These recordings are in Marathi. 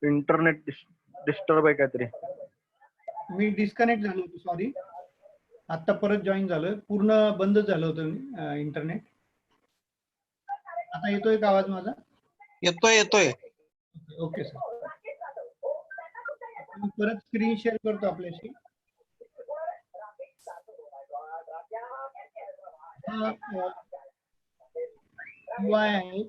इंटरनेट डिस्टर्ब आहे काहीतरी. मी डिस्कनेक्ट झालो होतो, सॉरी. आता परत जॉईन झालोय. पूर्ण बंद झालं होतं इंटरनेट. आता येतोय का आवाज माझा? येतोय. Okay sir. मी परत स्क्रीन शेअर करतो आपल्याशी. UI आहे.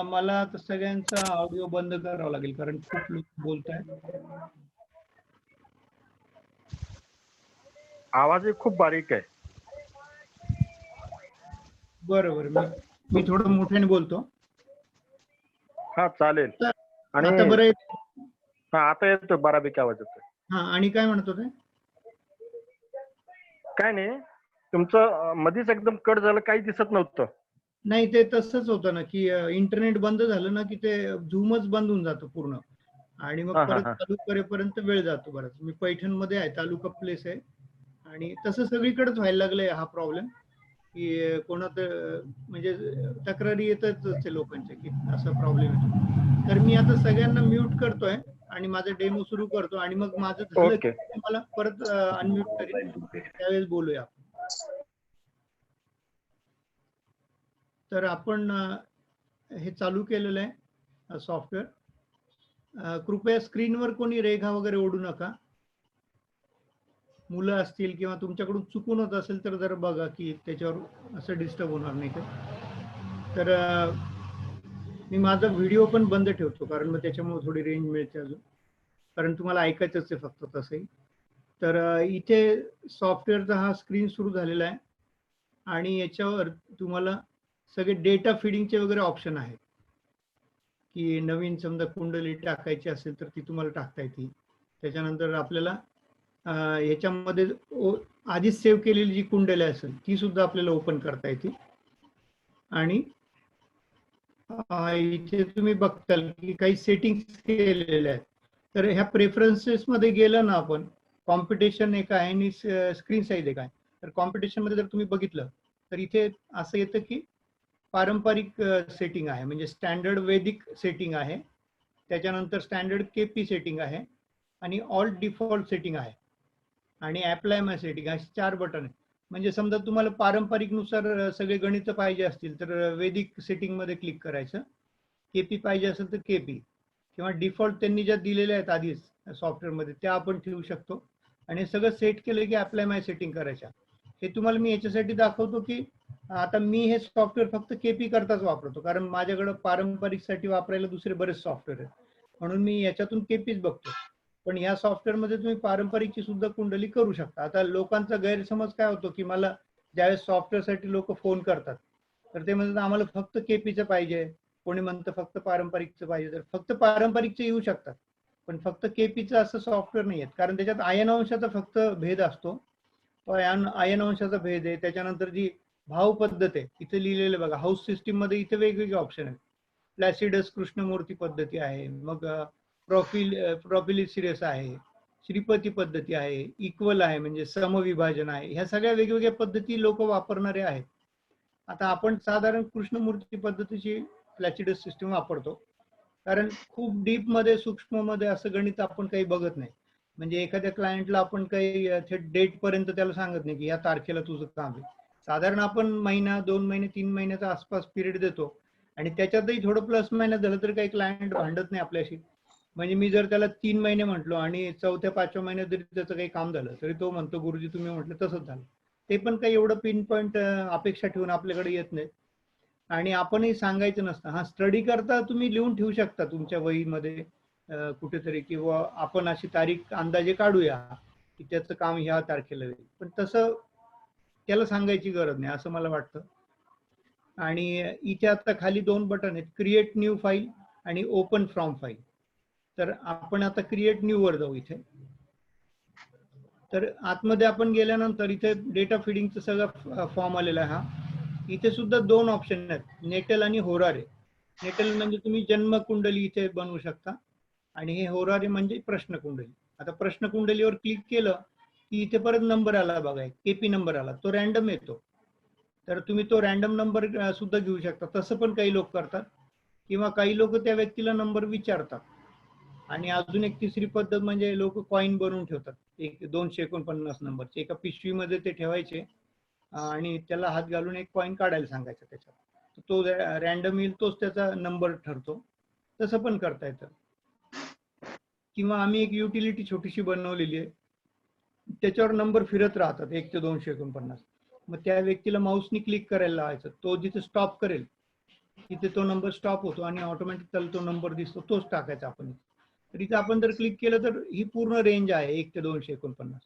मला आता सगळ्यांचा ऑडिओ बंद करावा लागेल कारण खूप लोक बोलत आहेत. आवाज खूप बारीक आहे. बरोबर, मी थोडं मोठ्याने बोलतो. हा चालेल. आणि आता बरं येतोय? हा आता येतोय, बऱ्यापैकी आवाज येतोय. हा, आणि काय म्हणत होते? काय नाही, तुमचं मध्येच एकदम कट झालं, काही दिसत नव्हतं. नाही, ते तसंच होतं ना की इंटरनेट बंद झालं ना की ते झूमच बंद होऊन जातं पूर्ण, आणि मग परत चालू करेपर्यंत वेळ जातो बराच. मी पैठण मध्ये आहे, तालुका प्लेस आहे, आणि तसं सगळीकडेच व्हायला लागलंय हा प्रॉब्लेम की कोणाचं म्हणजे तक्रारी येतच असते लोकांच्या की असा प्रॉब्लेम येतो. तर मी आता सगळ्यांना म्यूट करतोय आणि माझा डेमो सुरू करतो, आणि मग माझं झालं की मला परत अनम्यूट करेन, त्यावेळेस बोलूया. तर आपण हे चालू केलेलं आहे सॉफ्टवेअर. कृपया स्क्रीनवर कोणी रेघा वगैरे ओढू नका. मुलं असतील किंवा तुमच्याकडून चुकून होत असेल तर जरा बघा की त्याच्यावर असं डिस्टर्ब होणार नाही का. तर मी माझा व्हिडिओ पण बंद ठेवतो कारण मग त्याच्यामुळे थोडी रेंज मिळते अजून, कारण तुम्हाला ऐकायचंच आहे फक्त तसंही. तर इथे सॉफ्टवेअरचा हा स्क्रीन सुरू झालेला आहे, आणि याच्यावर तुम्हाला सगळे डेटा फिडिंगचे वगैरे ऑप्शन आहेत की नवीन समजा कुंडली टाकायची असेल तर ती तुम्हाला टाकता येते. त्याच्यानंतर आपल्याला याच्यामध्ये आधीच सेव्ह केलेली जी कुंडली असेल ती सुद्धा आपल्याला ओपन करता येते. आणि इथे तुम्ही बघताल की काही सेटिंग्स केलेल्या आहेत. तर ह्या प्रेफरन्सेस मध्ये गेलं ना आपण, कॉम्पिटिशन एक आहे आणि स्क्रीन साईज एक आहे. तर कॉम्पिटिशन मध्ये जर तुम्ही बघितलं तर इथे असं येतं की पारंपरिक सेटिंग आहे, म्हणजे स्टँडर्ड वैदिक सेटिंग आहे, त्याच्यानंतर स्टँडर्ड केपी सेटिंग आहे, आणि ऑल डिफॉल्ट सेटिंग आहे, आणि अप्लाय माय सेटिंग असे 4 बटन आहेत. म्हणजे समजा तुम्हाला पारंपरिक नुसार सगळे गणित पाहिजे असतील तर वैदिक सेटिंग मध्ये क्लिक करायचं, केपी पाहिजे असेल तर केपी, किंवा डिफॉल्ट त्यांनी ज्या दिलेल्या आहेत आधीच सॉफ्टवेअर मध्ये त्या आपण ठेवू शकतो. आणि सगळं सेट केलं की अप्लाय माय सेटिंग करायच्या. हे तुम्हाला मी याच्यासाठी दाखवतो की आता मी हे सॉफ्टवेअर फक्त केपी करताच वापरतो, कारण माझ्याकडे पारंपरिकसाठी वापरायला दुसरे बरेच सॉफ्टवेअर आहेत, म्हणून मी याच्यातून केपीच बघतो. पण या सॉफ्टवेअर मध्ये तुम्ही पारंपरिकची सुद्धा कुंडली करू शकता. आता लोकांचा गैरसमज काय होतो की मला ज्यावेळेस सॉफ्टवेअरसाठी लोक फोन करतात तर ते म्हणतात आम्हाला फक्त केपीचं पाहिजे, कोणी म्हणतं फक्त पारंपरिकचं पाहिजे. तर फक्त पारंपरिकचे येऊ शकतात, पण फक्त केपीचं असं सॉफ्टवेअर नाही आहेत, कारण त्याच्यात आयनवंशाचा फक्त भेद असतो. आयनवंशाचा भेद आहे. त्याच्यानंतर जी भाव पद्धत आहे इथे लिहिलेलं बघा, हाऊस सिस्टीम मध्ये इथे वेगवेगळे ऑप्शन आहेत. प्लॅसिडस कृष्णमूर्ती पद्धती आहे, मग प्रॉफिलिसिरस आहे, श्रीपती पद्धती आहे, इक्वल आहे म्हणजे समविभाजन आहे. ह्या सगळ्या वेगवेगळ्या पद्धती लोक वापरणारे आहेत. आता आपण साधारण कृष्णमूर्ती पद्धतीची प्लॅसिडस सिस्टीम वापरतो, कारण खूप डीप मध्ये सूक्ष्म मध्ये असं गणित आपण काही बघत नाही. म्हणजे एखाद्या क्लायंटला आपण काही थेट डेट पर्यंत त्याला सांगत नाही की या तारखेला तुझं काम आहे. साधारण आपण महिना, 2 महिने, 3 महिन्याचा आसपास पिरियड देतो, आणि त्याच्यातही थोडं प्लस मायनस झालं तर काही क्लायंट भांडत नाही आपल्याशी. म्हणजे मी जर त्याला 3 महिने म्हटलो आणि 4थ्या-5व्या महिन्यात जरी त्याचं काही काम झालं तरी तो म्हणतो गुरुजी तुम्ही म्हटलं तसंच झालं. ते पण काही एवढं पिन पॉईंट अपेक्षा ठेवून आपल्याकडे येत नाही, आणि आपणही सांगायचं नसतं. हा, स्टडी करता तुम्ही लिहून ठेवू शकता तुमच्या वहीमध्ये कुठेतरी, किंवा आपण अशी तारीख अंदाजे काढूया की त्याचं काम ह्या तारखेला होईल, पण तसं त्याला सांगायची गरज नाही असं मला वाटतं. आणि इथे आता खाली 2 बटन आहेत, क्रिएट न्यू फाईल आणि ओपन फ्रॉम फाईल. तर आपण आता क्रिएट न्यू वर जाऊ. इथे तर आतमध्ये आपण गेल्यानंतर इथे डेटा फिडिंगचा सगळा फॉर्म आलेला आहे. हा इथे सुद्धा 2 ऑप्शन आहेत, नेटल आणि होरारे. नेटल म्हणजे तुम्ही जन्म कुंडली इथे बनवू शकता आणि हे होरारी म्हणजे प्रश्न कुंडली. आता प्रश्न कुंडलीवर क्लिक केलं की इथे परत नंबर आला बघा, केपी नंबर आला, तो रॅन्डम येतो. तर तुम्ही तो रॅन्डम नंबर सुद्धा घेऊ शकता. तसं पण काही लोक करतात किंवा काही लोक त्या व्यक्तीला नंबर विचारतात. आणि अजून एक तिसरी पद्धत म्हणजे लोक कॉईन बनवून ठेवतात, एक 249 नंबरचे एका पिशवीमध्ये ते ठेवायचे आणि त्याला हात घालून एक कॉईन काढायला सांगायचा त्याच्यात, तो रॅन्डम येईल, तोच त्याचा नंबर ठरतो. तसं पण करता येतं. किंवा आम्ही एक युटिलिटी छोटीशी बनवलेली आहे, त्याच्यावर नंबर फिरत राहतात 1 ते 249. मग त्या व्यक्तीला माऊसनी क्लिक करायला लावायचं, तो जिथे स्टॉप करेल तिथे तो नंबर स्टॉप होतो आणि ऑटोमॅटिक त्याला तो नंबर दिसतो, तोच टाकायचा आपण. तर इथे आपण जर क्लिक केलं तर ही पूर्ण रेंज आहे 1 ते 249.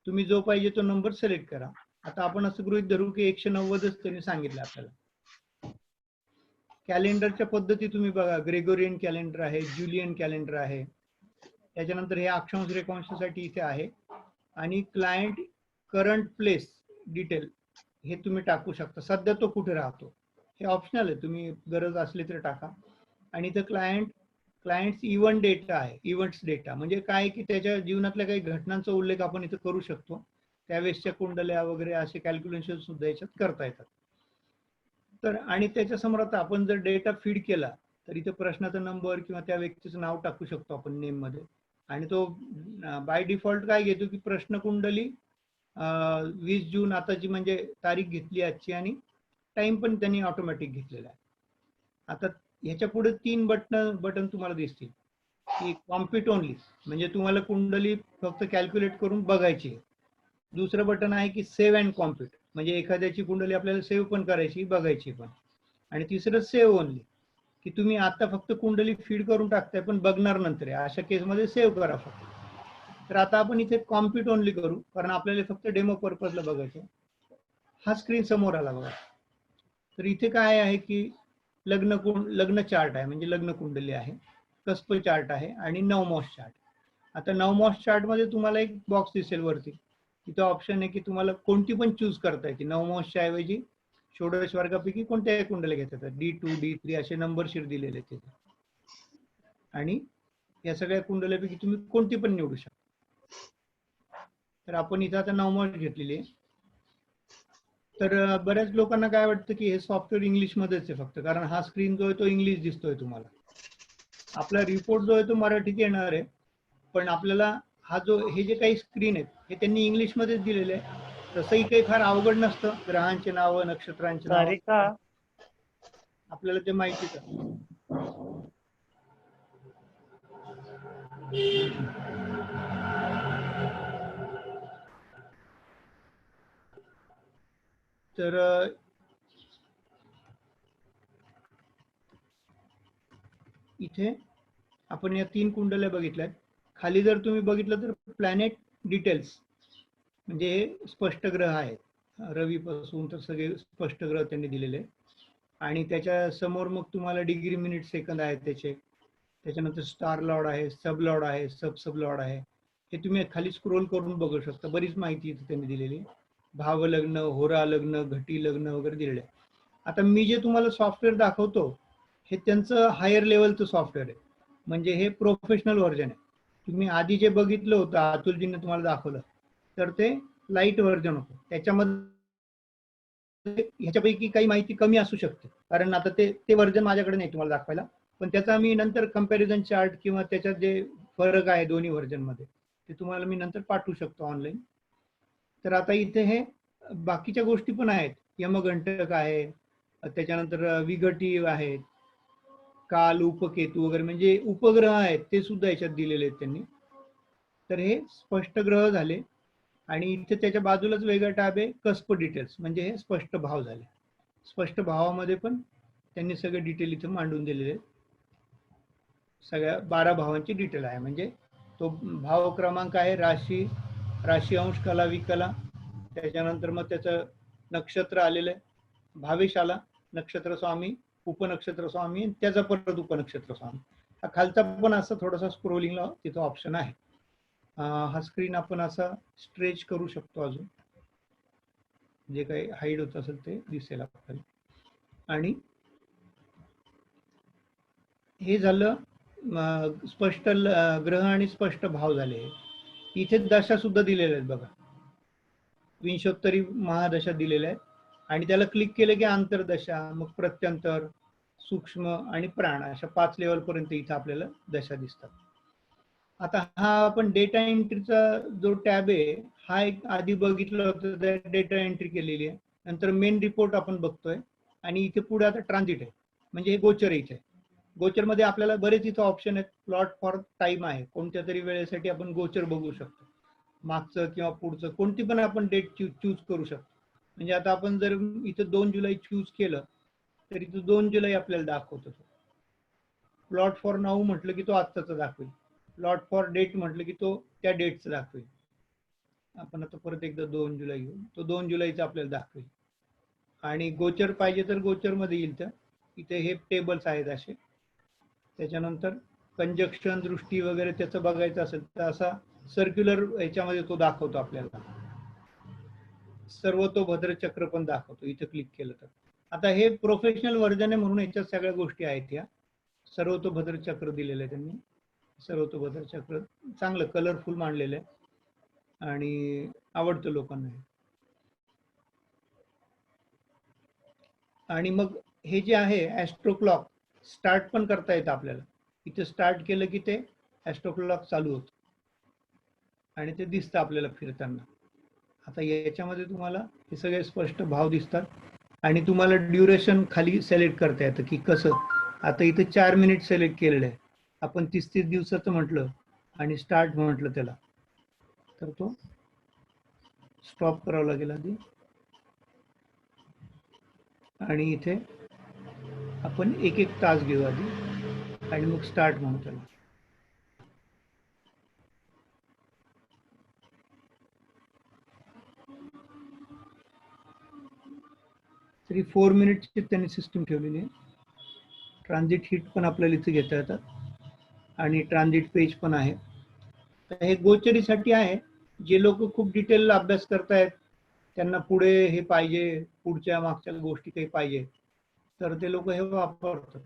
तुम्ही जो पाहिजे तो नंबर सिलेक्ट करा. आता आपण असं गृहीत धरू की 190च त्यांनी सांगितलं आपल्याला. कॅलेंडरच्या पद्धती तुम्ही बघा, ग्रेगोरियन कॅलेंडर आहे, ज्युलियन कॅलेंडर आहे, त्याच्यानंतर हे अक्षांश रेखांशासाठी इथे आहे आणि क्लायंट करंट प्लेस डिटेल हे तुम्ही टाकू शकता, सध्या तो कुठे राहतो हे ऑप्शनल आहे, तुम्ही गरज असली तर टाका. आणि इथं क्लायंट्स इव्हेंट डेटा आहे, इव्हेंट्स डेटा म्हणजे काय की त्याच्या जीवनातल्या काही घटनांचा उल्लेख आपण इथं करू शकतो, त्यावेळेसच्या कुंडल्या वगैरे असे कॅल्क्युलेशन सुद्धा याच्यात करता येतात. तर आणि त्याच्यासमोर आता आपण जर डेटा फीड केला तर इथे प्रश्नाचा नंबर किंवा त्या व्यक्तीचं नाव टाकू शकतो आपण नेम मध्ये, आणि तो बाय डिफॉल्ट काय घेतो की प्रश्न कुंडली 20 जून आताची म्हणजे तारीख घेतली आजची, आणि टाइम पण त्यांनी ऑटोमॅटिक घेतलेला आहे. आता ह्याच्या पुढे 3 बटन तुम्हाला दिसतील की कॉम्प्युट ओनली, म्हणजे तुम्हाला कुंडली फक्त कॅल्क्युलेट करून बघायची. दुसरं बटन आहे की सेव्ह अँड कॉम्प्युट, म्हणजे एखाद्याची कुंडली आपल्याला सेव्ह पण करायची, बघायची पण. आणि तिसरं सेव्ह ओनली, की तुम्ही आता फक्त कुंडली फीड करून टाकताय पण बघणार नंतर आहे, अशा केसमध्ये सेव्ह करा फक्त. तर आता आपण इथे कॉम्प्युट ओनली करू, कारण आपल्याला फक्त डेमो पर्पजला बघायचं. हा स्क्रीन समोर आला बघा. तर इथे काय आहे की लग्न चार्ट आहे, म्हणजे लग्न कुंडली आहे, कस्प चार्ट आहे आणि नवमोष चार्ट. आता नवमोष चार्ट मध्ये तुम्हाला एक बॉक्स दिसेल वरती, तिथं ऑप्शन आहे की तुम्हाला कोणती पण चूज करता येते. नवमोषच्या ऐवजी षोडश वर्गापैकी कोणत्याही कुंडल्या घेता येतात, D2 D3 असे नंबरशीर दिलेले तिथे, आणि या सगळ्या कुंडल्यापैकी तुम्ही कोणती पण निवडू शकता. तर आपण इथं आता नवमोष घेतलेली आहे. तर बऱ्याच लोकांना काय वाटतं की हे सॉफ्टवेअर इंग्लिशमध्येच आहे फक्त, कारण हा स्क्रीन जो आहे तो इंग्लिश दिसतोय तुम्हाला. आपला रिपोर्ट जो आहे तो मराठीत येणार आहे, पण आपल्याला हे जे काही स्क्रीन आहेत हे त्यांनी इंग्लिशमध्येच दिलेले आहे. तसंही काही फार अवघड नसतं, ग्रहांचे नावं, नक्षत्रांचे नाव सारिका, आपल्याला ते माहितीच आहे. तर इथे आपण या 3 कुंडल्या बघितल्यात. खाली जर तुम्ही बघितलं तर प्लॅनेट डिटेल्स, म्हणजे हे स्पष्ट ग्रह आहेत, रवीपासून तर सगळे स्पष्ट ग्रह त्यांनी दिलेले. आणि त्याच्या समोर मग तुम्हाला डिग्री मिनिट सेकंद आहेत त्याचे, त्याच्यानंतर स्टार लॉर्ड आहे, सब लॉर्ड आहे, सब लॉर्ड आहे, हे तुम्ही खाली स्क्रोल करून बघू शकता. बरीच माहिती इथे त्यांनी दिलेली, भाव लग्न, होरा लग्न, घटी लग्न वगैरे दिलेले आहे. आता मी जे तुम्हाला सॉफ्टवेअर दाखवतो हे त्यांचं हायर लेवलचं सॉफ्टवेअर आहे, म्हणजे हे प्रोफेशनल व्हर्जन आहे. तुम्ही आधी जे बघितलं होतं, अतुलजीने तुम्हाला दाखवलं, तर ते लाईट व्हर्जन होतं. त्याच्यामध्ये ह्याच्यापैकी काही माहिती कमी असू शकते, कारण आता ते व्हर्जन माझ्याकडे नाही तुम्हाला दाखवायला, पण त्याचा मी नंतर कंपॅरिझन चार्ट किंवा त्याच्यात जे फरक आहे दोन्ही व्हर्जन मध्ये ते तुम्हाला मी नंतर पाठवू शकतो ऑनलाईन. तर आता इथे हे बाकीच्या गोष्टी पण आहेत, यमघंटक आहे, त्याच्यानंतर विघटी आहेत, काल, उपकेतू वगैरे, म्हणजे उपग्रह आहेत ते सुद्धा याच्यात दिलेले आहेत त्यांनी. तर हे स्पष्ट ग्रह झाले. आणि इथे त्याच्या बाजूलाच वेगळा टॅब आहे कस्प डिटेल्स, म्हणजे हे स्पष्ट भाव झाले. स्पष्ट भावामध्ये पण त्यांनी सगळे डिटेल इथे मांडून दिलेले आहेत. सगळ्या 12 भावांची डिटेल आहे, म्हणजे तो भाव क्रमांक आहे राशी अंश कला विकला, त्याच्यानंतर मग त्याचं नक्षत्र आलेलं आहे, भावेश आला, नक्षत्र स्वामी, उपनक्षत्र स्वामी, त्याचा परत उपनक्षत्र स्वामी. हा खालचा पण असं थोडासा स्क्रोलिंगला तिथं ऑप्शन आहे. हा स्क्रीन आपण असा स्ट्रेच करू शकतो, अजून जे काही हाईड होत असेल ते दिसेल आपल्याला. आणि हे झालं स्पष्ट ग्रह आणि स्पष्ट भाव झाले. इथे दशा सुद्धा दिलेल्या आहेत बघा, विंशोत्तरी महादशा दिलेल्या आहेत आणि त्याला क्लिक केलं की आंतरदशा, मग प्रत्यंतर, सूक्ष्म आणि प्राण अशा 5 लेवल पर्यंत इथं आपल्याला दशा दिसतात. आता हा आपण डेटा एंट्रीचा जो टॅब आहे हा एक आधी बघितलं होतं, त्या डेटा एंट्री केलेली आहे. नंतर मेन रिपोर्ट आपण बघतोय आणि इथे पुढे आता ट्रान्झिट आहे, म्हणजे हे गोचर इथे. गोचर मध्ये आपल्याला बरेच इथं ऑप्शन आहेत. प्लॉट फॉर टाइम आहे, कोणत्या तरी वेळेसाठी आपण गोचर बघू शकतो, मागचं किंवा पुढचं कोणती पण आपण डेट चूज करू शकतो. म्हणजे आता आपण जर इथं 2 जुलै चूज केलं तर इथं 2 जुलै आपल्याला दाखवतो. प्लॉट फॉर नाऊ म्हटलं की तो आत्ताचा दाखवेल, प्लॉट फॉर डेट म्हटलं की तो त्या डेटचं दाखवेल. आपण आता परत एकदा 2 जुलै घेऊ, तो 2 जुलैचा आपल्याला दाखवेल. आणि गोचर पाहिजे तर गोचर मध्ये येईल. तर इथे हे टेबल्स आहेत असे. त्याच्यानंतर कंजक्शन, दृष्टी वगैरे त्याचं बघायचं असेल तर असा सर्क्युलर याच्यामध्ये तो दाखवतो आपल्याला. सर्वतोभद्र चक्र पण दाखवतो इथे क्लिक केलं तर. आता हे प्रोफेशनल व्हर्जन आहे म्हणून याच्यात सगळ्या गोष्टी आहेत. या सर्वतोभद्र चक्र दिलेलं आहे त्यांनी. सर्वतोभद्र चक्र चांगलं कलरफुल मांडलेलं आहे आणि आवडतं लोकांना. आणि मग हे जे आहे ॲस्ट्रो क्लॉक स्टार्ट पण करता येतं आपल्याला. इथे स्टार्ट केलं की ते ॲस्ट्रो क्लॉक चालू होतं आणि ते दिसतं आपल्याला फिरताना. आता याच्यामध्ये तुम्हाला हे सगळे स्पष्ट भाव दिसतात आणि तुम्हाला ड्युरेशन खाली सिलेक्ट करता येतं की कसं. आता इथे 4 मिनिट सिलेक्ट केलेलं आहे. आपण 30 दिवसाचं म्हटलं आणि स्टार्ट म्हटलं त्याला तर तो स्टॉप करावा लागेल आधी आणि इथे आपण 1-1 तास घेऊ आधी आणि मग स्टार्ट म्हणू त्याला. तरी 4 मिनिटची त्यांनी सिस्टम ठेवलेली आहे. ट्रान्झिट हिट पण आपल्याला इथे घेता येतात आणि ट्रान्झिट पेज पण आहे. तर हे गोचरीसाठी आहे. जे लोक खूप डिटेल अभ्यास करतायत त्यांना पुढे हे पाहिजे, पुढच्या मागच्या गोष्टी काही पाहिजे तर ते लोक हे वापरतात.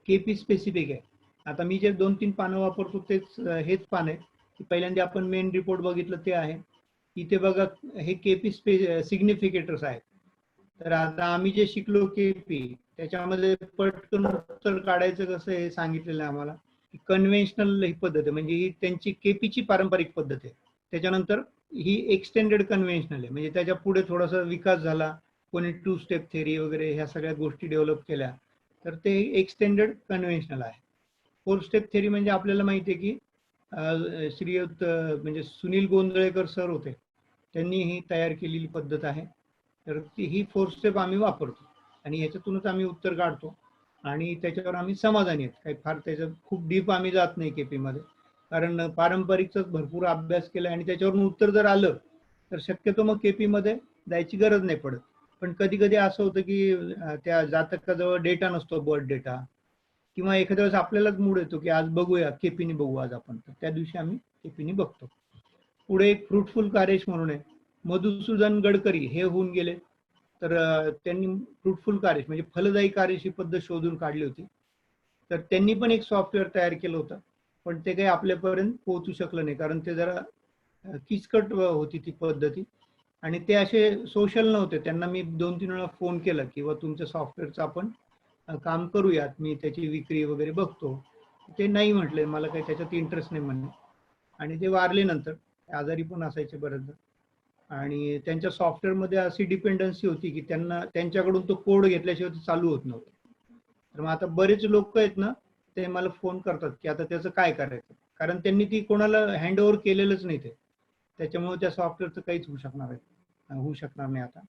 केपी स्पेसिफिक आहे. आता मी जे 2-3 पानं वापरतो तेच हेच पान आहे की पहिल्यांदा आपण मेन रिपोर्ट बघितलं ते आहे. इथे बघा हे केपी सिग्निफिकेटर्स आहेत. तर आता आम्ही जे शिकलो केपी त्याच्यामध्ये पटकन उत्तर काढायचं कसं हे सांगितलेलं आहे आम्हाला. कन्व्हेन्शनल ही पद्धत आहे, म्हणजे ही त्यांची केपीची पारंपरिक पद्धत आहे. त्याच्यानंतर ही एक्सटेंडेड कन्व्हेन्शनल आहे, म्हणजे त्याच्या पुढे थोडासा विकास झाला. कोणी 2 स्टेप थेरी वगैरे ह्या सगळ्या गोष्टी डेव्हलप केल्या तर ते एक्सटेंडेड कन्व्हेन्शनल आहे. 4 स्टेप थेरी म्हणजे आपल्याला माहिती आहे की श्रीयुत म्हणजे सुनील गोंधळेकर सर होते, त्यांनी ही तयार केलेली पद्धत आहे. तर ही 4 स्टेप आम्ही वापरतो आणि ह्याच्यातूनच आम्ही उत्तर काढतो आणि त्याच्यावर आम्ही समाधानी आहेत. काही फार त्याच्यात खूप डीप आम्ही जात नाही केपी मध्ये, कारण पारंपरिकचाच भरपूर अभ्यास केला आणि त्याच्यावरून उत्तर जर आलं तर शक्यतो मग केपी मध्ये जायची गरज नाही पडत. पण कधी कधी असं होतं की त्या जातकाजवळ डेटा नसतो, बर्थ डेटा, किंवा एखाद्या वेळेस आपल्यालाच मूड येतो की आज बघूया केपीनी बघू आज आपण, तर त्या दिवशी आम्ही केपीनी बघतो. पुढे एक फ्रुटफुल कार्यश म्हणून आहे, मधुसूदन गडकरी हे होऊन गेले. तर त्यांनी फ्रुटफुल कार्यश म्हणजे फलदायी कार्यश ही पद्धत शोधून काढली होती. तर त्यांनी पण एक सॉफ्टवेअर तयार केलं होतं, पण ते काही आपल्यापर्यंत पोहोचू शकलं नाही कारण ते जरा किचकट होती ती पद्धती आणि ते असे सोशल नव्हते. त्यांना मी 2-3 वेळा फोन केला किंवा तुमच्या सॉफ्टवेअरचं आपण काम करूयात, मी त्याची विक्री वगैरे बघतो. ते नाही म्हटले, मला काही त्याच्यात इंटरेस्ट नाही म्हणणे आणि ते वारले नंतर. आजारी पण असायचे बरेचदा आणि त्यांच्या सॉफ्टवेअरमध्ये अशी डिपेंडन्सी होती की त्यांना त्यांच्याकडून तो कोड घेतल्याशिवाय ते चालू होत नव्हतं. तर मग आता बरेच लोक आहेत ना, ते मला फोन करतात की आता त्याचं काय करायचं, कारण त्यांनी ती कोणाला हँड ओव्हर केलेलंच नाही ते. त्याच्यामुळे त्या सॉफ्टवेअरचं काहीच होऊ शकणार नाही आता.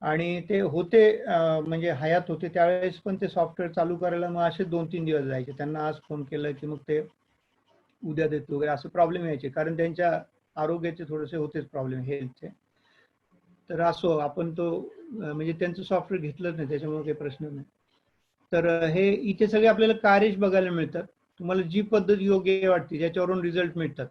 आणि ते होते म्हणजे हयात होते त्यावेळेस पण ते सॉफ्टवेअर चालू करायला मग असे 2-3 दिवस जायचे. त्यांना आज फोन केलं की मग ते उद्या देतो वगैरे असं प्रॉब्लेम यायचे, कारण त्यांच्या आरोग्याचे थोडेसे होतेच प्रॉब्लेम हेल्थचे. तर असो, आपण तो म्हणजे त्यांचं सॉफ्टवेअर घेतलंच नाही त्याच्यामुळे काही प्रश्न नाही. तर हे इथे सगळे आपल्याला कार्यश बघायला मिळतात. तुम्हाला जी पद्धत योग्य वाटते ज्याच्यावरून रिझल्ट मिळतात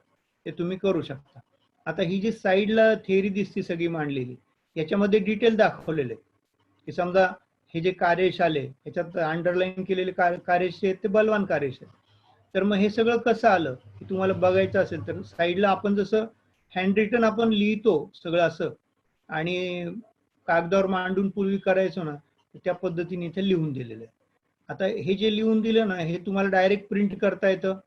ते तुम्ही करू शकता. आता ही जी साईडला थेअरी दिसते सगळी मांडलेली, याच्यामध्ये डिटेल दाखवलेले की समजा हे जे कार्यश आले ह्याच्यात अंडरलाईन केलेले कार्यश आहेत ते बलवान कार्यश आहेत. तर मग हे सगळं कसं आलं की तुम्हाला बघायचं असेल तर साईडला आपण जसं हँड रिटन आपण लिहितो सगळं असं आणि कागदावर मांडून पूर्वी करायचो ना, त्या पद्धतीने इथे लिहून दिलेलं आहे. आता हे जे लिहून दिलं ना हे तुम्हाला डायरेक्ट प्रिंट करता येतं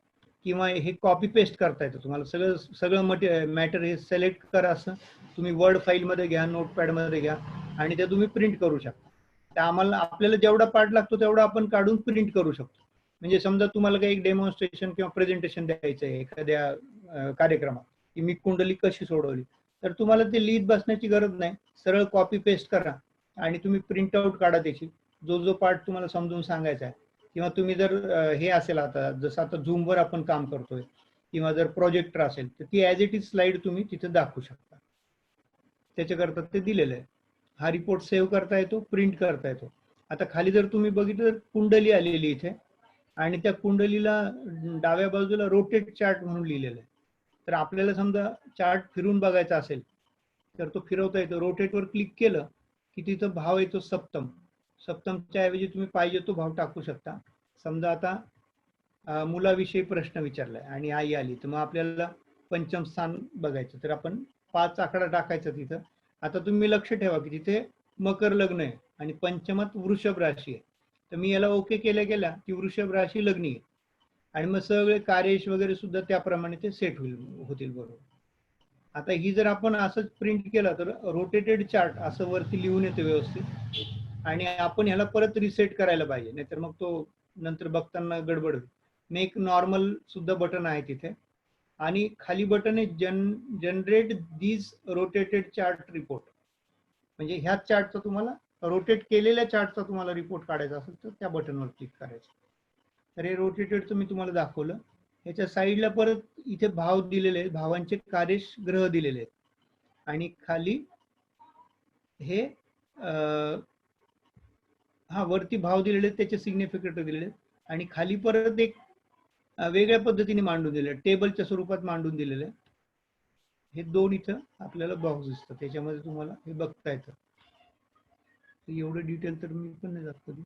किंवा हे कॉपी पेस्ट करता येतं. तुम्हाला सगळं सगळं मॅटर हे सिलेक्ट करा, असं तुम्ही वर्ड फाईलमध्ये घ्या, नोटपॅडमध्ये घ्या आणि ते तुम्ही प्रिंट करू शकता. तर आम्हाला आपल्याला जेवढा पार्ट लागतो तेवढा आपण काढून प्रिंट करू शकतो. म्हणजे समजा तुम्हाला काही एक डेमॉन्स्ट्रेशन किंवा प्रेझेंटेशन द्यायचं आहे एखाद्या कार्यक्रमात की मी कुंडली कशी सोडवली, तर तुम्हाला ते लिहित बसण्याची गरज नाही. सरळ कॉपी पेस्ट करा आणि तुम्ही प्रिंट आउट काढा त्याची, जो जो पार्ट तुम्हाला समजून सांगायचा आहे. किंवा तुम्ही जर हे असेल आता जसं आता झूमवर आपण काम करतोय किंवा जर प्रोजेक्टर असेल तर ती ॲज इट इज स्लाइड तुम्ही तिथे दाखवू शकता. त्याच्याकरता ते दिलेलं आहे. हा रिपोर्ट सेव्ह करता येतो, प्रिंट करता येतो. आता खाली जर तुम्ही बघितलं तर कुंडली आलेली इथे आणि त्या कुंडलीला डाव्या बाजूला रोटेट चार्ट म्हणून लिहिलेलं आहे. तर आपल्याला समजा चार्ट फिरून बघायचा असेल तर तो फिरवता येतो. रोटेटवर क्लिक केलं की तिथं भाव येतो सप्तम. सप्तमच्या ऐवजी तुम्ही पाहिजे तो भाव टाकू शकता. समजा आता मुलाविषयी प्रश्न विचारलाय आणि आई आली तर मग आपल्याला पंचम स्थान बघायचं, तर आपण 5 आकडा टाकायचा तिथं. आता तुम्ही लक्ष ठेवा की तिथे मकर लग्न आहे आणि पंचमात वृषभ राशी आहे. तर मी याला ओके केल्या केल्या की वृषभ राशी लग्नी आहे आणि मग सगळे कार्यश वगैरे सुद्धा त्याप्रमाणे ते सेट होतील बरोबर. आता ही जर आपण असंच प्रिंट केलं तर रोटेटेड चार्ट असं वरती लिहून येतं व्यवस्थित आणि आपण ह्याला परत रिसेट करायला पाहिजे, नाहीतर मग तो नंतर बघताना गडबड होईल. मेक नॉर्मल सुद्धा बटन आहे तिथे आणि खाली बटन आहे जनरेट दिस रोटेटेड चार्ट रिपोर्ट. म्हणजे ह्या चार्टचा तुम्हाला रोटेट केलेल्या चार्टचा तुम्हाला रिपोर्ट काढायचा असेल तर त्या बटनवर क्लिक करायचं. तर हे रोटेटेडचं मी तुम्हाला दाखवलं. ह्याच्या साईडला परत इथे भाव दिलेले आहेत, भावांचे कार्यश ग्रह दिलेले आहेत आणि खाली हे हा वरती भाव दिलेले आहेत त्याचे सिग्निफिकंट दिलेले आहेत आणि खाली परत एक वेगळ्या पद्धतीने मांडून दिले, टेबलच्या स्वरूपात मांडून दिलेले. हे दोन इथं आपल्याला बॉक्स दिसतात, त्याच्यामध्ये तुम्हाला हे बघता येतं. एवढं डिटेल तर मी पण नाही जात कधी.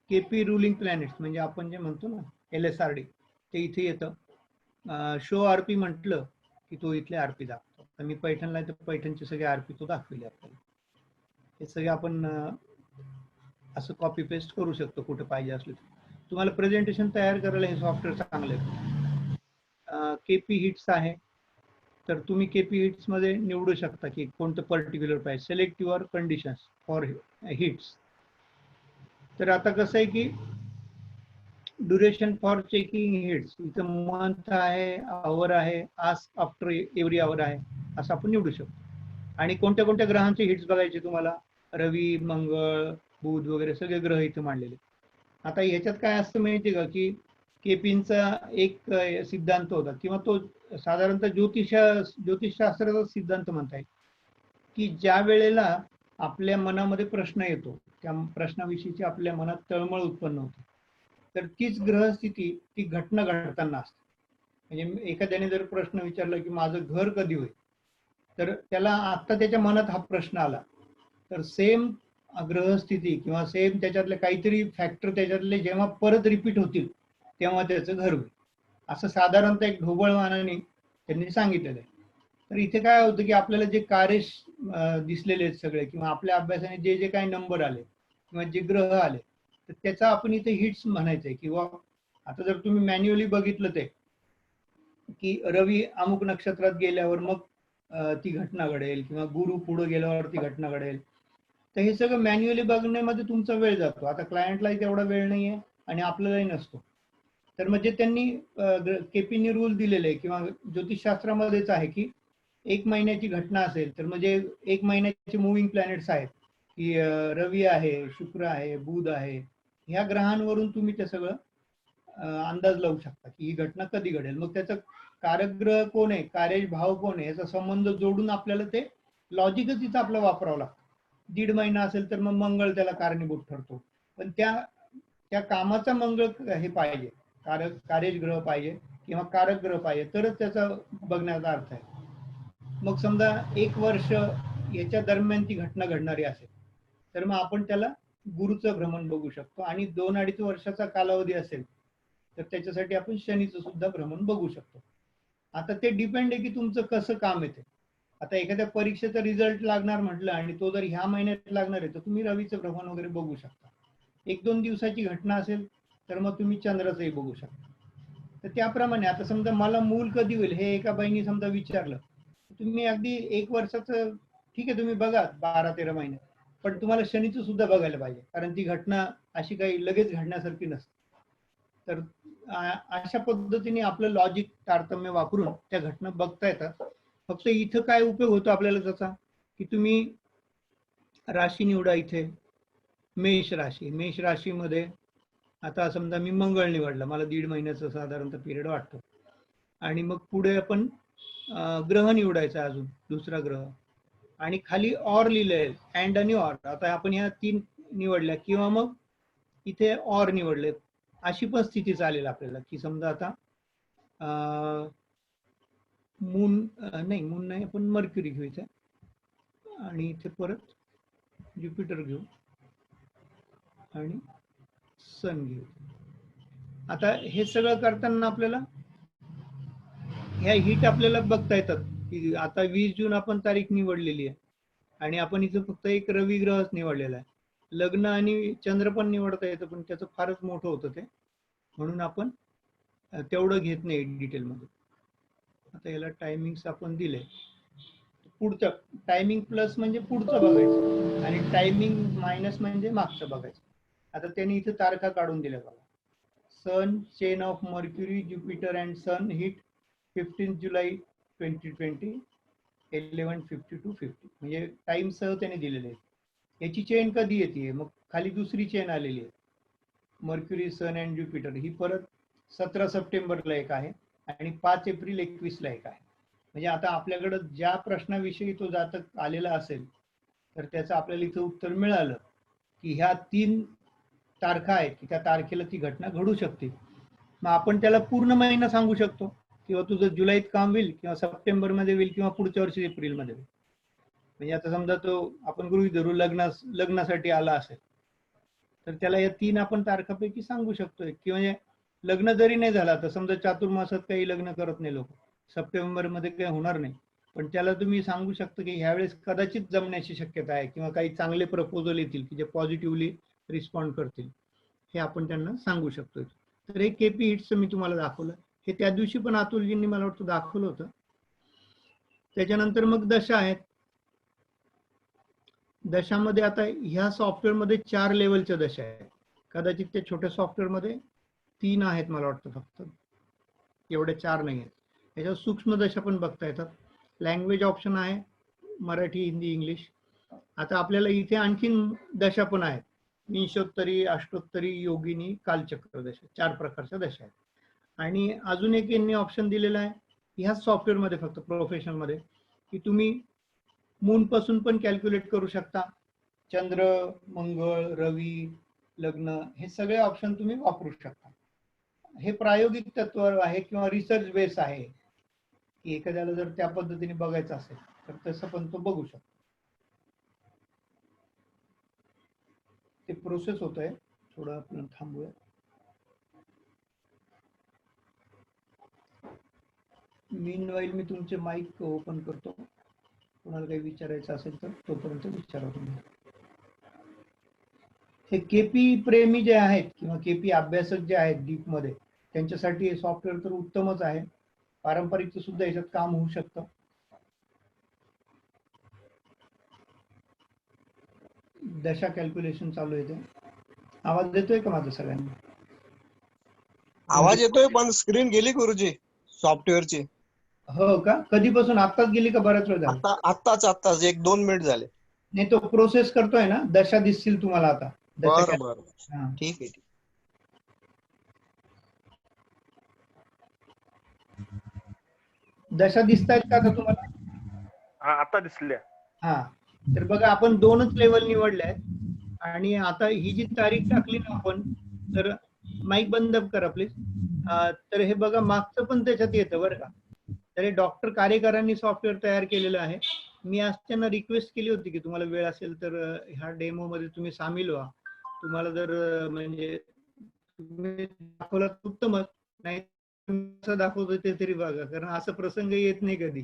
केपी रुलिंग प्लॅनेट्स म्हणजे आपण जे म्हणतो ना LSRD ते इथे येतं. शो आरपी म्हटलं की तो इथले आरपी दाखवतो. तर मी पैठणला तर पैठणचे सगळे आरपी तो दाखविले आपल्याला. हे सगळे आपण असं कॉपी पेस्ट करू शकतो कुठे पाहिजे असलं. तुम्हाला प्रेझेंटेशन तयार करायला हे सॉफ्टवेअर चांगलं आहे. केपी हिट्स आहे, तर तुम्ही केपी हिट्स मध्ये निवडू शकता की कोणतं पर्टिक्युलर पाहिजे. Select your conditions for hits. तर आता कसं आहे की ड्युरेशन फॉर चेकिंग हिट्स इथं मंथ आहे, आवर आहे, आस्क आफ्टर एव्हरी आवर आहे, असं आपण निवडू शकतो. आणि कोणत्या कोणत्या ग्रहांचे हिट्स बघायचे तुम्हाला, रवी, मंगळ, बुध वगैरे सगळे ग्रह इथे मांडलेले. आता ह्याच्यात काय असतं माहिती का की केपींचा एक सिद्धांत होता किंवा तो साधारणतः ज्योतिषशास्त्राचा सिद्धांत म्हणता येईल की ज्या वेळेला आपल्या मनामध्ये प्रश्न येतो त्या प्रश्नाविषयीची आपल्या मनात तळमळ उत्पन्न होते, तर तीच ग्रहस्थिती ती घटना घडताना असते. म्हणजे एखाद्याने जर प्रश्न विचारला की माझं घर कधी होईल, तर त्याला आत्ता त्याच्या मनात हा प्रश्न आला, तर सेम ग्रहस्थिती किंवा सेम त्याच्यातले काहीतरी फॅक्टर त्याच्यातले जेव्हा परत रिपीट होतील तेव्हा त्याचं घर होईल, असं साधारणतः एक ढोबळमानाने त्यांनी सांगितलेलं आहे. तर इथे काय होतं की आपल्याला जे कार्यश दिसलेले आहेत सगळे किंवा आपल्या अभ्यासाने जे जे काही नंबर आले किंवा जे ग्रह आले तर त्याचा आपण इथे हिट्स म्हणायचंय. किंवा आता जर तुम्ही मॅन्युअली बघितलं ते की रवी अमुक नक्षत्रात गेल्यावर मग ती घटना घडेल किंवा गुरु पुढे गेल्यावर ती घटना घडेल, तर हे सगळं मॅन्युअली बघण्यामध्ये तुमचा वेळ जातो. आता क्लायंटलाही तेवढा वेळ नाहीये आणि आपल्यालाही नसतो. तर म्हणजे त्यांनी केपीने रूल दिलेले आहे किंवा ज्योतिषशास्त्रामध्येच आहे की 1 महिन्याची घटना असेल तर म्हणजे 1 महिन्याचे मुव्हिंग प्लॅनेट्स आहेत की रवी आहे, शुक्र आहे, बुध आहे, ह्या ग्रहांवरून तुम्ही ते सगळं अंदाज लावू शकता की ही घटना कधी घडेल. मग त्याचं कारकग्रह कोण आहे, कार्यश भाव कोण आहे, याचा संबंध जोडून आपल्याला ते लॉजिकच इथं आपलं वापरावं लागतं. 1.5 महिना असेल तर मग मंगळ त्याला कारणीभूत ठरतो, पण त्या कामाचा मंगळ हे पाहिजे, कार्यश ग्रह पाहिजे किंवा कारक ग्रह पाहिजे, तरच त्याचा बघण्याचा अर्थ आहे. मग समजा 1 वर्ष याच्या दरम्यान ती घटना घडणारी असेल तर मग आपण त्याला गुरुचं भ्रमण बघू शकतो. आणि 2-2.5 वर्षाचा कालावधी असेल तर त्याच्यासाठी आपण शनीचं सुद्धा भ्रमण बघू शकतो. आता ते डिपेंड आहे की तुमचं कसं काम येते. आता एखाद्या परीक्षेचा रिझल्ट लागणार म्हटलं आणि तो जर ह्या महिन्यात लागणार आहे तर तुम्ही रवीचं भ्रमण वगैरे बघू शकता. 1-2 दिवसाची घटना असेल तर मग तुम्ही चंद्राचंही बघू शकता. तर त्याप्रमाणे आता समजा मला मूल कधी होईल हे एका बाईंनी समजा विचारलं, तुम्ही अगदी 1 वर्षाचं ठीक आहे तुम्ही बघा 12-13 महिने, पण तुम्हाला शनीचं सुद्धा बघायला पाहिजे, कारण ती घटना अशी काही लगेच घडण्यासारखी नसते. तर अशा पद्धतीने आपलं लॉजिक तारतम्य वापरून त्या घटना बघता येतात. फक्त इथं काय उपयोग होतो आपल्याला त्याचा, की तुम्ही राशी निवडा. इथे मेष राशी, मेष राशीमध्ये आता समजा मी मंगळ निवडला, मला 1.5 महिन्याचा साधारणतः पिरियड वाटतो. आणि मग पुढे आपण ग्रह निवडायचा, अजून दुसरा ग्रह, आणि खाली ऑर लिहिलंय, अँड आणि ऑर. आता आपण ह्या 3 निवडल्या, किंवा मग इथे ऑर निवडले, अशी पण स्थिती चालेल आपल्याला. की समजा आता मून नाही, आपण मर्क्युरी घेऊ इथे, आणि इथे परत ज्युपिटर घेऊ आणि सन घेऊ. आता हे सगळं करताना आपल्याला ह्या हिट आपल्याला बघता येतात. की आता 20 जून आपण तारीख निवडलेली आहे आणि आपण इथं फक्त एक रवी ग्रहच निवडलेला आहे. लग्न आणि चंद्र पण निवडता येतं, पण त्याचं फारच मोठं होतं ते, म्हणून आपण तेवढं घेत नाही डिटेलमध्ये. आता याला टायमिंग्स आपण दिले. पुढचं टायमिंग प्लस म्हणजे पुढचं बघायचं, आणि टायमिंग मायनस म्हणजे मागचं बघायचं. आता त्यांनी इथं तारखा काढून दिल्या बघा. Sun, chain of Mercury, Jupiter and sun hit 15 जुलै 2020, 11:50 to 50, म्हणजे टाइम सह त्याने दिलेले आहे. याची चेन कधी येते, मग खाली दुसरी चेन आलेली आहे, मर्क्युरी, सन अँड ज्युपिटर. ही परत 17 सप्टेंबरला एक आहे आणि 5 एप्रिल 21ला एक आहे. म्हणजे आता आपल्याकडे ज्या प्रश्नाविषयी तो जातक आलेला असेल तर त्याचं आपल्याला इथं उत्तर मिळालं की ह्या 3 तारखा आहेत की त्या तारखेला ती घटना घडू शकते. मग आपण त्याला पूर्ण महिना सांगू शकतो, किंवा तुझं जुलैत काम होईल, किंवा सप्टेंबरमध्ये होईल, किंवा पुढच्या वर्षी एप्रिलमध्ये होईल. म्हणजे आता समजा तो आपण गृहीत धरू लग्नासाठी आला असेल तर त्याला या 3 आपण तारखापैकी सांगू शकतोय. की म्हणजे लग्न जरी नाही झाला तर समजा चातुर्मासात काही लग्न करत नाही लोक, सप्टेंबरमध्ये काही होणार नाही, पण त्याला तुम्ही सांगू शकता की ह्यावेळेस कदाचित जमण्याची शक्यता आहे, किंवा काही चांगले प्रपोजल येतील की जे पॉझिटिव्हली रिस्पॉन्ड करतील, हे आपण त्यांना सांगू शकतो. तर हे केपी हिट्सचं मी तुम्हाला दाखवलं. हे त्या दिवशी पण अतुलजींनी मला वाटतं दाखवलं होतं. त्याच्यानंतर मग दशा आहेत. दशामध्ये आता ह्या सॉफ्टवेअरमध्ये 4 लेवलच्या दशा आहेत. कदाचित त्या छोट्या सॉफ्टवेअरमध्ये 3 आहेत मला वाटतं, फक्त एवढ्या 4 नाही आहेत. याच्यावर सूक्ष्म दशा पण बघता येतात. लँग्वेज ऑप्शन आहे, मराठी, हिंदी, इंग्लिश. आता आपल्याला इथे आणखीन दशा पण आहेत, विंशोत्तरी, अष्टोत्तरी, योगिनी, कालचक्र दशा, 4 प्रकारच्या दशा आहेत. आणि अजून एक यांनी ऑप्शन दिलेला आहे ह्याच सॉफ्टवेअरमध्ये, फक्त प्रोफेशनलमध्ये, की तुम्ही मून पासून पण कॅल्क्युलेट करू शकता. चंद्र, मंगळ, रवी, लग्न, हे सगळे ऑप्शन तुम्ही वापरू शकता. हे प्रायोगिक तत्व आहे किंवा रिसर्च बेस आहे, की एखाद्याला जर त्या पद्धतीने बघायचं असेल तर तसं पण तो बघू शकतो. ते प्रोसेस होत आहे, थोडं आपण थांबूया. मीनवाईल मी तुमचे माईक ओपन करतो, कोणाला काही विचारायचं असेल तर तोपर्यंत विचारा तुम्ही. हे केपी प्रेमी जे आहेत किंवा केपी अभ्यासक जे आहेत डीप मध्ये, त्यांच्यासाठी हे सॉफ्टवेअर तर उत्तमच आहे. पारंपरिक सुद्धा याच्यात काम होऊ शकतं. दशा कॅल्क्युलेशन चालू आहे. आवाज येतोय का माझा सगळ्यांना? आवाज येतोय, पण स्क्रीन गेली गुरुजी सॉफ्टवेअरची. हो का? कधीपासून? आत्ताच गेली का बराच वेळ झाला? आत्ताच 1-2 मिनिट झाले. नाही, तो प्रोसेस करतोय ना, दशा दिसतील तुम्हाला आता. बरं, हा. ठीक आहे. दशा दिसतायत का आता तुम्हाला? हा, आता दिसल्या. हा, तर बघा आपण 2च लेवल निवडले आहेत. आणि आता ही जी तारीख टाकली ना आपण, तर माईक बंद करा प्लीज. तर हे बघा मागचं पण त्याच्यात येतं बरं का. तर हे डॉक्टर कार्यकरांनी सॉफ्टवेअर तयार केलेलं आहे. मी आज त्यांना रिक्वेस्ट केली होती की तुम्हाला वेळ असेल तर ह्या डेमो मध्ये तुम्ही सामील व्हा. तुम्हाला जर म्हणजे तुम्ही दाखवलं तर उत्तमच, नाही कसं दाखवतोय ते तरी बघा, कारण असं प्रसंग येत नाही कधी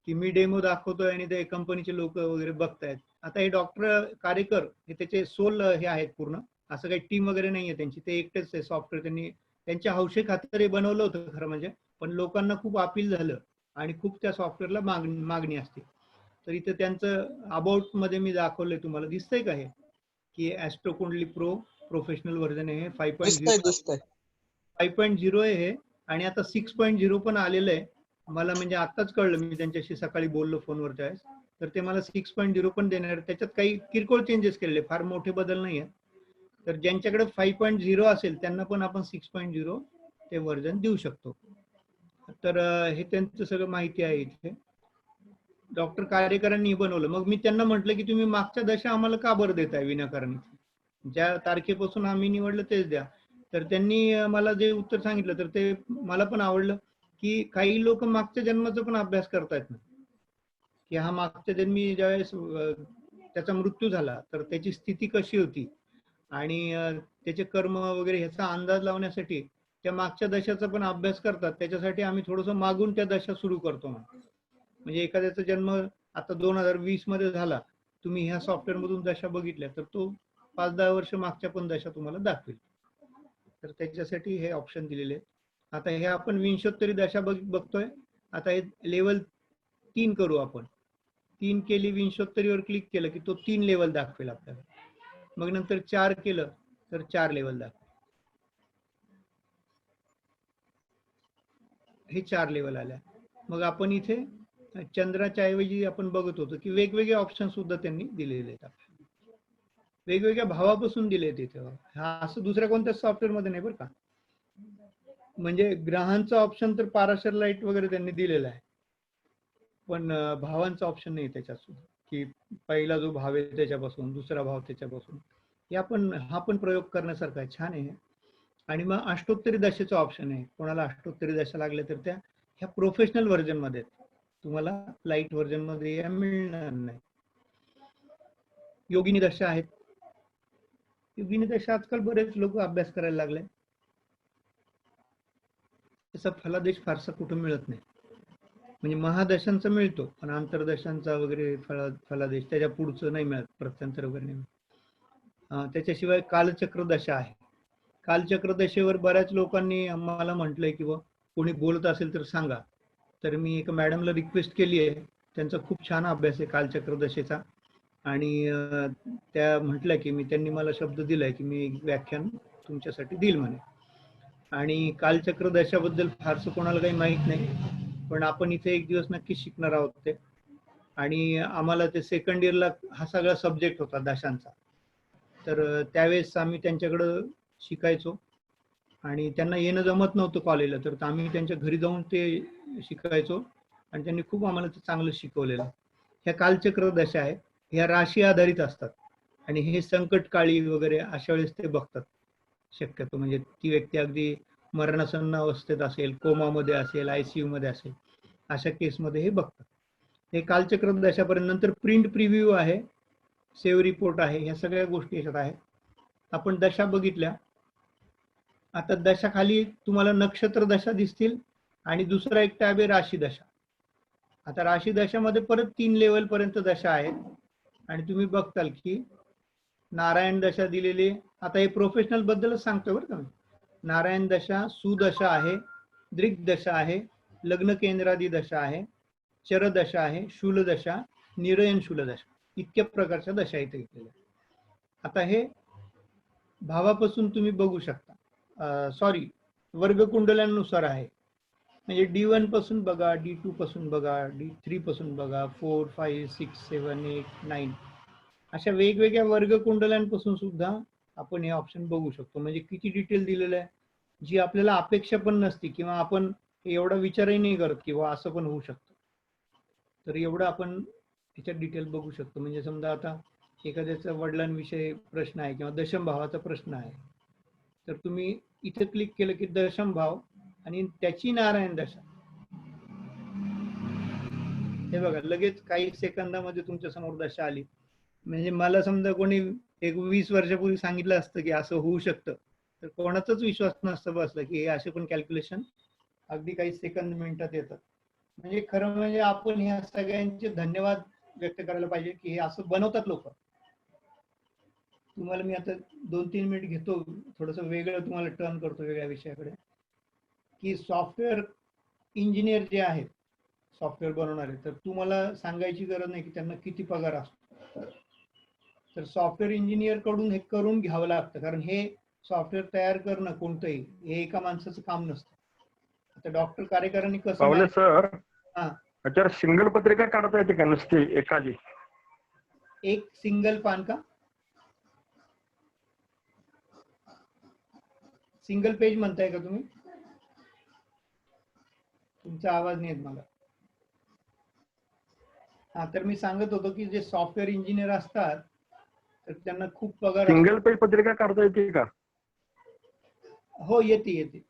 की मी डेमो दाखवतोय आणि ते कंपनीचे लोक वगैरे बघतायत. आता हे डॉक्टर कारेकर हे त्याचे सोल हे आहेत पूर्ण, असं काही टीम वगैरे नाहीये त्यांची, ते एकटेच आहे सॉफ्टवेअर. त्यांनी त्यांच्या हौशे खातर बनवलं होतं खरं म्हणजे, पण लोकांना खूप अपील झालं आणि खूप त्या सॉफ्टवेअरला मागणी असते. तर इथे त्यांचं अबाउट मध्ये मी दाखवलंय, तुम्हाला दिसतंय का हे की ॲस्ट्रो कुंडली प्रो प्रोफेशनल व्हर्जन आहे, 5.0 दिसतंय. 5.0 आहे हे. आणि आता 6.0 पण आलेलं आहे. मला म्हणजे आताच कळलं, मी त्यांच्याशी सकाळी बोललो फोनवर त्यावेळेस, तर ते मला 6.0 पण देणार आहेत. त्याच्यात काही किरकोळ चेंजेस केलेले, फार मोठे बदल नाही आहेत. तर ज्यांच्याकडे 5.0 असेल त्यांना पण आपण 6.0 ते व्हर्जन देऊ शकतो. तर हे त्यांचं सगळं माहिती आहे इथे. डॉक्टर कार्यकरांनी बनवलं. मग मी त्यांना म्हटलं की तुम्ही मागच्या दशा आम्हाला का बरं देताय विनाकारण, ज्या तारखेपासून आम्ही निवडलं तेच द्या. तर त्यांनी मला जे उत्तर सांगितलं तर ते मला पण आवडलं, की काही लोक मागच्या जन्माचा पण अभ्यास करतायत ना, की हा मागच्या जन्मी ज्यावेळेस त्याचा मृत्यू झाला तर त्याची स्थिती कशी होती आणि त्याचे कर्म वगैरे ह्याचा अंदाज लावण्यासाठी त्या मागच्या दशाचा पण अभ्यास करतात. त्याच्यासाठी आम्ही थोडंसं मागून त्या दशा सुरू करतो. म्हणजे एखाद्याचा जन्म आता 2020 मध्ये झाला, तुम्ही ह्या सॉफ्टवेअर मधून दशा बघितल्या तर तो 5-10 वर्ष मागच्या पण दशा तुम्हाला दाखवेल. तर त्याच्यासाठी हे ऑप्शन दिलेले आहेत. आता हे आपण विंशोत्तरी दशा बघतोय. आता हे लेवल 3 करू आपण. 3 केली, विंशोत्तरीवर क्लिक केलं की तो 3 लेवल दाखवेल आपल्याला. मग नंतर 4 केलं तर 4 लेवल दाखवेल. हे 4 लेवल आल्या. मग आपण इथे चंद्राच्या ऐवजी आपण बघत होतो की वेगवेगळे ऑप्शन सुद्धा त्यांनी दिलेले आहेत. वेगवेगळ्या भावापासून दिले तिथे. हा असं दुसऱ्या कोणत्याच सॉफ्टवेअर मध्ये नाही बरं का. म्हणजे ग्रहांचा ऑप्शन तर पाराशर लाईट वगैरे त्यांनी दिलेला आहे, पण भावांचा ऑप्शन नाही त्याच्यात सुद्धा, की पहिला जो भाव आहे त्याच्यापासून, दुसरा भाव त्याच्यापासून. हा पण प्रयोग करण्यासारखा आहे, छान आहे. आणि मग अष्टोत्तरी दशेचा ऑप्शन आहे. कोणाला अष्टोत्तरी दशा लागल्या तर त्या ह्या प्रोफेशनल व्हर्जन मध्ये, तुम्हाला लाईट व्हर्जन मध्ये या मिळणार नाही. योगिनी दशा आहेत. योगिनी दशा आजकाल बरेच लोक अभ्यास करायला लागले. त्याचा फलादेश फारसा कुठं मिळत नाही. म्हणजे महादशांचा मिळतो पण अंतरदशांचा वगैरे फलादेश त्याच्या पुढचं नाही मिळत, प्रत्यंतर वगैरे नाही मिळत. त्याच्याशिवाय कालचक्र दशा आहे. कालचक्र दशेवर बऱ्याच लोकांनी आम्हाला म्हटलंय की कोणी बोलत असेल तर सांगा. तर मी एका मॅडमला रिक्वेस्ट केली आहे, त्यांचा खूप छान अभ्यास आहे कालचक्र दशेचा. आणि त्या म्हटल्या की त्यांनी मला शब्द दिलाय की मी व्याख्यान तुमच्यासाठी देईल म्हणे. आणि कालचक्र दशाबद्दल फारसं कोणाला काही माहित नाही, पण आपण इथे एक दिवस नक्की शिकणार आहोत ते. आणि आम्हाला ते सेकंड इयरला हा सगळा सब्जेक्ट होता दशांचा. तर त्यावेळेस आम्ही त्यांच्याकडं शिकायचो आणि त्यांना येणं जमत नव्हतं कॉलेजला, तर आम्ही त्यांच्या घरी जाऊन ते शिकायचो आणि त्यांनी खूप आम्हाला ते चांगलं शिकवलेलं. ह्या कालचक्र दशा आहे, ह्या राशी आधारित असतात आणि हे संकटकाळी वगैरे अशा वेळेस ते बघतात शक्यतो. म्हणजे ती व्यक्ती अगदी मरणासन्न अवस्थेत असेल, कोमामध्ये असेल, ICU मध्ये असेल, अशा केसमध्ये हे बघतात. हे कालचक्र दशापर्यंत. नंतर प्रिंट प्रिव्ह्यू आहे, सेव्ह रिपोर्ट आहे, ह्या सगळ्या गोष्टी याच्यात आहेत. आपण दशा बघितल्या. आता दशा खाली तुम्हाला नक्षत्र दशा दिसतील आणि दुसरा एक टॅब आहे राशी दशा. आता राशी दशामध्ये परत 3 लेवल पर्यंत दशा आहेत आणि तुम्ही बघताल की नारायण दशा दिलेली. आता हे प्रोफेशनल बद्दलच सांगतो बरं का. नारायण दशा, सुदशा आहे, दृग दशा आहे, लग्न केंद्रादी दशा आहे, चर दशा आहे, शूल दशा, निरयन शूल दशा, इतक्या प्रकारच्या दशा इथे घेतलेल्या. आता हे भावापासून तुम्ही बघू शकता. सॉरी, वर्गकुंडलांनुसार आहे. म्हणजे D1 पासून बघा, D2 पासून बघा, D3 पासून बघा, 4, 5, 6, 7, 8, 9 अशा वेगवेगळ्या वर्गकुंडलांपासून सुद्धा आपण हे ऑप्शन बघू शकतो. म्हणजे किती डिटेल दिलेलं आहे, जी आपल्याला अपेक्षा पण नसती किंवा आपण एवढा विचारही नाही करत किंवा असं पण होऊ शकतं. तर एवढं आपण याच्यात डिटेल बघू शकतो. म्हणजे समजा आता एखाद्याचा वडिलांविषयी प्रश्न आहे किंवा दशम भावाचा प्रश्न आहे, तर तुम्ही इथे क्लिक केलं की दशम भाव आणि त्याची नारायण दशा, हे बघा लगेच काही सेकंदामध्ये तुमच्या समोर दशा आली. म्हणजे मला समजा कोणी एक 20 वर्षापूर्वी सांगितलं असतं की असं होऊ शकतं, तर कोणाचाच विश्वास नसतं बसला की हे असे पण कॅल्क्युलेशन अगदी काही सेकंद मिनिटात येतात. म्हणजे खरं म्हणजे आपण ह्या सगळ्यांचे धन्यवाद व्यक्त करायला पाहिजे की हे असं बनवतात लोक. तुम्हाला मी आता 2-3 मिनिट घेतो, थोडंसं वेगळं तुम्हाला टर्न करतो वेगळ्या विषयाकडे, की सॉफ्टवेअर इंजिनियर जे आहेत, सॉफ्टवेअर बनवणारे, तर तुम्हाला सांगायची गरज नाही की त्यांना किती पगार असतो. तर सॉफ्टवेअर इंजिनियर कडून हे करून घ्यावं लागतं, कारण हे सॉफ्टवेअर तयार करणं कोणतंही हे एका माणसाचं काम नसतं. आता डॉक्टर कार्यकारिणी कसं पावले manage- सर, हा, अच्छा सिंगल पत्रिका काढता येते का नुसती एखादी? एक सिंगल पान का? सिंगल पेज म्हणताय का तुम्ही? तुमचा आवाज नाही येत मला. हा, तर मी सांगत होतो की जे सॉफ्टवेअर इंजिनियर असतात तर त्यांना खूप पगार असतो. सिंगल पेज पत्रिका काढता येते का? हो, येते येते.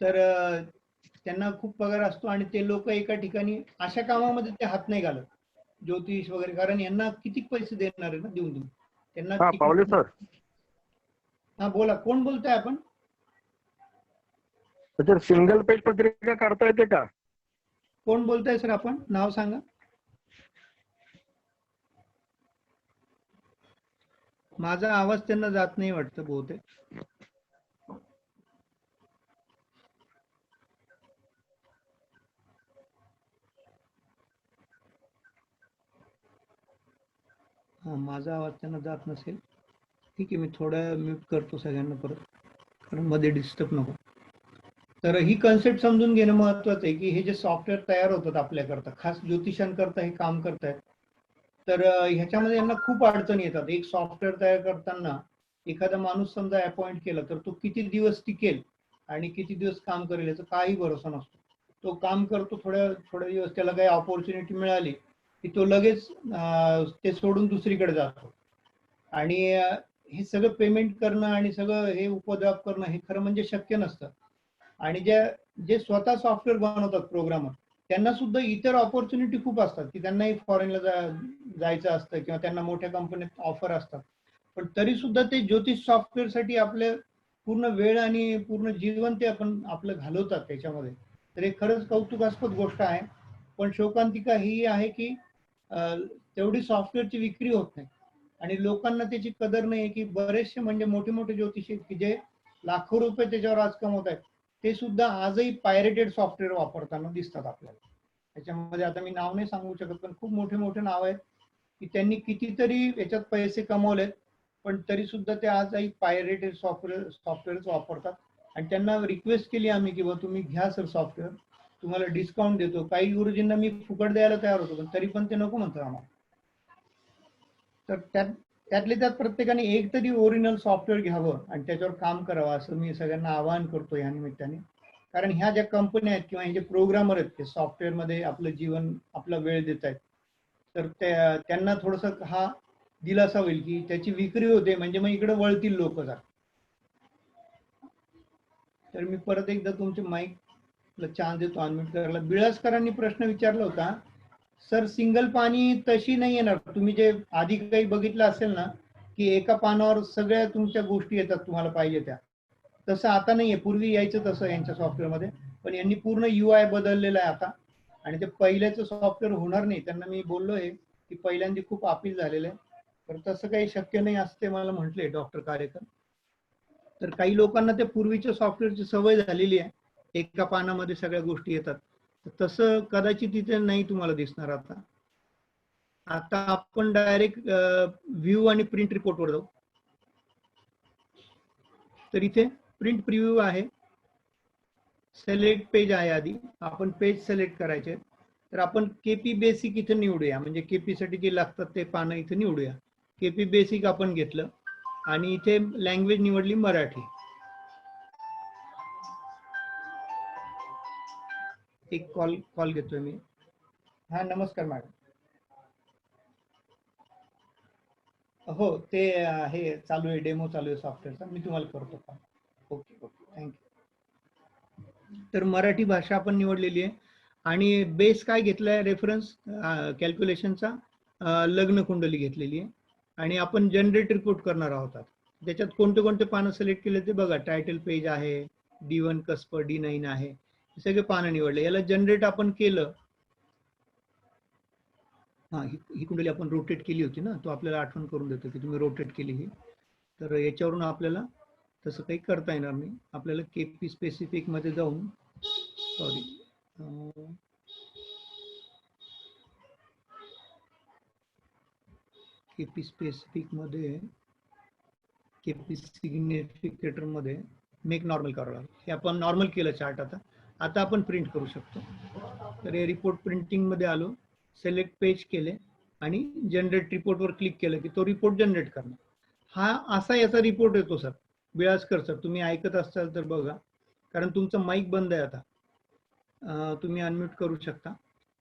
तर त्यांना खूप पगार असतो आणि ते लोक एका ठिकाणी अशा कामामध्ये ते हात नाही घालत, ज्योतिष वगैरे, कारण यांना किती पैसे देणार आहे ना देऊन देऊन त्यांना हा पावले तिकीट. सर, हा बोला, कोण बोलताय आपण? अच्छा सिंगल पेज पत्रिका काढता येते का? कोण बोलताय सर आपण? नाव सांगा. माझा आवाज त्यांना जात नाही वाटतं बहुतेक. हा, माझा आवाज त्यांना जात नसेल. ठीक आहे, मी थोडा म्यूट करतो सगळ्यांना परत, कारण मध्ये डिस्टर्ब नको. तर ही कन्सेप्ट समजून घेणं महत्वाचं आहे की हे जे सॉफ्टवेअर तयार होतात आपल्याकरता, खास ज्योतिषांकरता हे काम करतायत, तर ह्याच्यामध्ये यांना खूप अडचणी येतात. एक सॉफ्टवेअर तयार करताना एखादा माणूस समजा अपॉइंट केला तर तो किती दिवस टिकेल आणि किती दिवस काम करेल याचा काही भरोसा नसतो. तो काम करतो, थोड्या दिवस त्याला काही ऑपॉर्च्युनिटी मिळाली की तो लगेच ते सोडून दुसरीकडे जातो. आणि हे सगळं पेमेंट करणं आणि सगळं हे उपद्व्याप करणं हे खरं म्हणजे शक्य नसतं. आणि जे स्वतः सॉफ्टवेअर बनवतात प्रोग्रामर, त्यांना सुद्धा इतर ऑपॉर्च्युनिटी खूप असतात की त्यांनाही फॉरेनला जायचं असतं किंवा त्यांना मोठ्या कंपनीत ऑफर असतात. पण तरी सुद्धा ते ज्योतिष सॉफ्टवेअरसाठी आपले पूर्ण वेळ आणि पूर्ण जीवन ते आपण आपलं घालवतात त्याच्यामध्ये. तर हे खरंच कौतुकास्पद गोष्ट आहे. पण शोकांतिका ही आहे की तेवढी सॉफ्टवेअरची विक्री होत नाही आणि लोकांना त्याची कदर नाही आहे की बरेचसे म्हणजे मोठे मोठे ज्योतिषी की जे लाखो रुपये त्याच्यावर आज कमवत आहेत, ते सुद्धा आजही पायरेटेड सॉफ्टवेअर वापरताना दिसतात आपल्याला. त्याच्यामध्ये आता मी नाव नाही सांगू शकत, पण खूप मोठे मोठे नाव आहेत की त्यांनी कितीतरी याच्यात पैसे कमवलेत, पण तरी सुद्धा ते आजही पायरेटेड सॉफ्टवेअर वापरतात. आणि त्यांना रिक्वेस्ट केली आम्ही की तुम्ही घ्या सर सॉफ्टवेअर, तुम्हाला डिस्काउंट देतो. काही गुरुजींना मी फुकट द्यायला तयार होतो, पण तरी पण ते नको म्हणतात आम्हाला. तर त्यातले त्यात प्रत्येकाने एक तरी ओरिजिनल सॉफ्टवेअर घ्यावं आणि त्याच्यावर काम करावं, असं मी सगळ्यांना आवाहन करतो या निमित्ताने. कारण ह्या ज्या कंपन्या आहेत किंवा हे जे प्रोग्रामर आहेत ते सॉफ्टवेअरमध्ये आपलं जीवन, आपला वेळ देत आहेत, तर त्यांना थोडंसं हा दिलासा होईल की त्याची विक्री होते, म्हणजे मग इकडे वळतील लोक जरा. तर मी परत एकदा तुमचे माईकला चान्स देतो अनम्यूट करायला. बिळसकरांनी प्रश्न विचारला होता, सर सिंगल पानी तशी नाही येणार. तुम्ही जे आधी काही बघितलं असेल ना की एका पानावर सगळ्या तुमच्या गोष्टी येतात तुम्हाला पाहिजे त्या, तसं आता नाहीये. पूर्वी यायचं तसं यांच्या सॉफ्टवेअरमध्ये, पण यांनी पूर्ण UI बदललेलं आहे आता आणि ते पहिल्याचं सॉफ्टवेअर होणार नाही. त्यांना मी बोललोय की पहिल्यांदा खूप अपील झालेलं आहे, तर तसं काही शक्य नाही असते मला म्हटले डॉक्टर कार्यकर. तर काही लोकांना ते पूर्वीच्या सॉफ्टवेअरची सवय झालेली आहे, एका पानामध्ये सगळ्या गोष्टी येतात. तसं कदाचित तिथे नाही तुम्हाला दिसणार आता. आता आपण डायरेक्ट व्ह्यू आणि प्रिंट रिपोर्टवर जाऊ. तर इथे प्रिंट प्रिव्ह्यू आहे, सिलेक्ट पेज आहे. आधी आपण पेज सिलेक्ट करायचे, तर आपण केपी बेसिक इथे निवडूया. म्हणजे केपी साठी जे लागतात ते पानं इथे निवडूया. केपी बेसिक आपण घेतलं आणि इथे लँग्वेज निवडली मराठी. एक कॉल घेतोय मी. हा, नमस्कार मॅडम. हो, ते हे चालू आहे, डेमो चालू आहे सॉफ्टवेअरचा. मी तुम्हाला करतो कॉल. Okay okay, thank you. तर मराठी भाषा आपण निवडलेली आहे आणि बेस काय घेतलाय रेफरन्स कॅल्क्युलेशनचा लग्न कुंडली घेतलेली आहे आणि आपण जनरेट रिपोर्ट करणार आहोत. त्याच्यात कोणते कोणते पानं सिलेक्ट केले ते बघा. टायटल पेज आहे, D1 कस्प, D9 आहे, हे सगळे पानं निवडले. याला जनरेट आपण केलं. हा, ही कुंडली आपण रोटेट केली होती ना, तो आपल्याला आठवण करून देतो की तुम्ही रोटेट केली ही. तर याच्यावरून आपल्याला तसं काही करता येणार नाही. आपल्याला केपी स्पेसिफिक मध्ये जाऊन केपी स्पेसिफिक मध्ये केपी सिग्निफिकेटर मध्ये मेक नॉर्मल करावं लागेल. हे आपण नॉर्मल केलं चार्ट. आता आपण प्रिंट करू शकतो. तर हे रिपोर्ट प्रिंटिंग मध्ये आलो, सिलेक्ट पेज केले आणि जनरेट रिपोर्ट वर क्लिक केलं की तो रिपोर्ट जनरेट करणार. हा असा याचा रिपोर्ट येतो सर. बिळासकर सर, तुम्ही ऐकत असाल तर बघा, कारण तुमचं माईक बंद आहे आता. तुम्ही अनम्यूट करू शकता.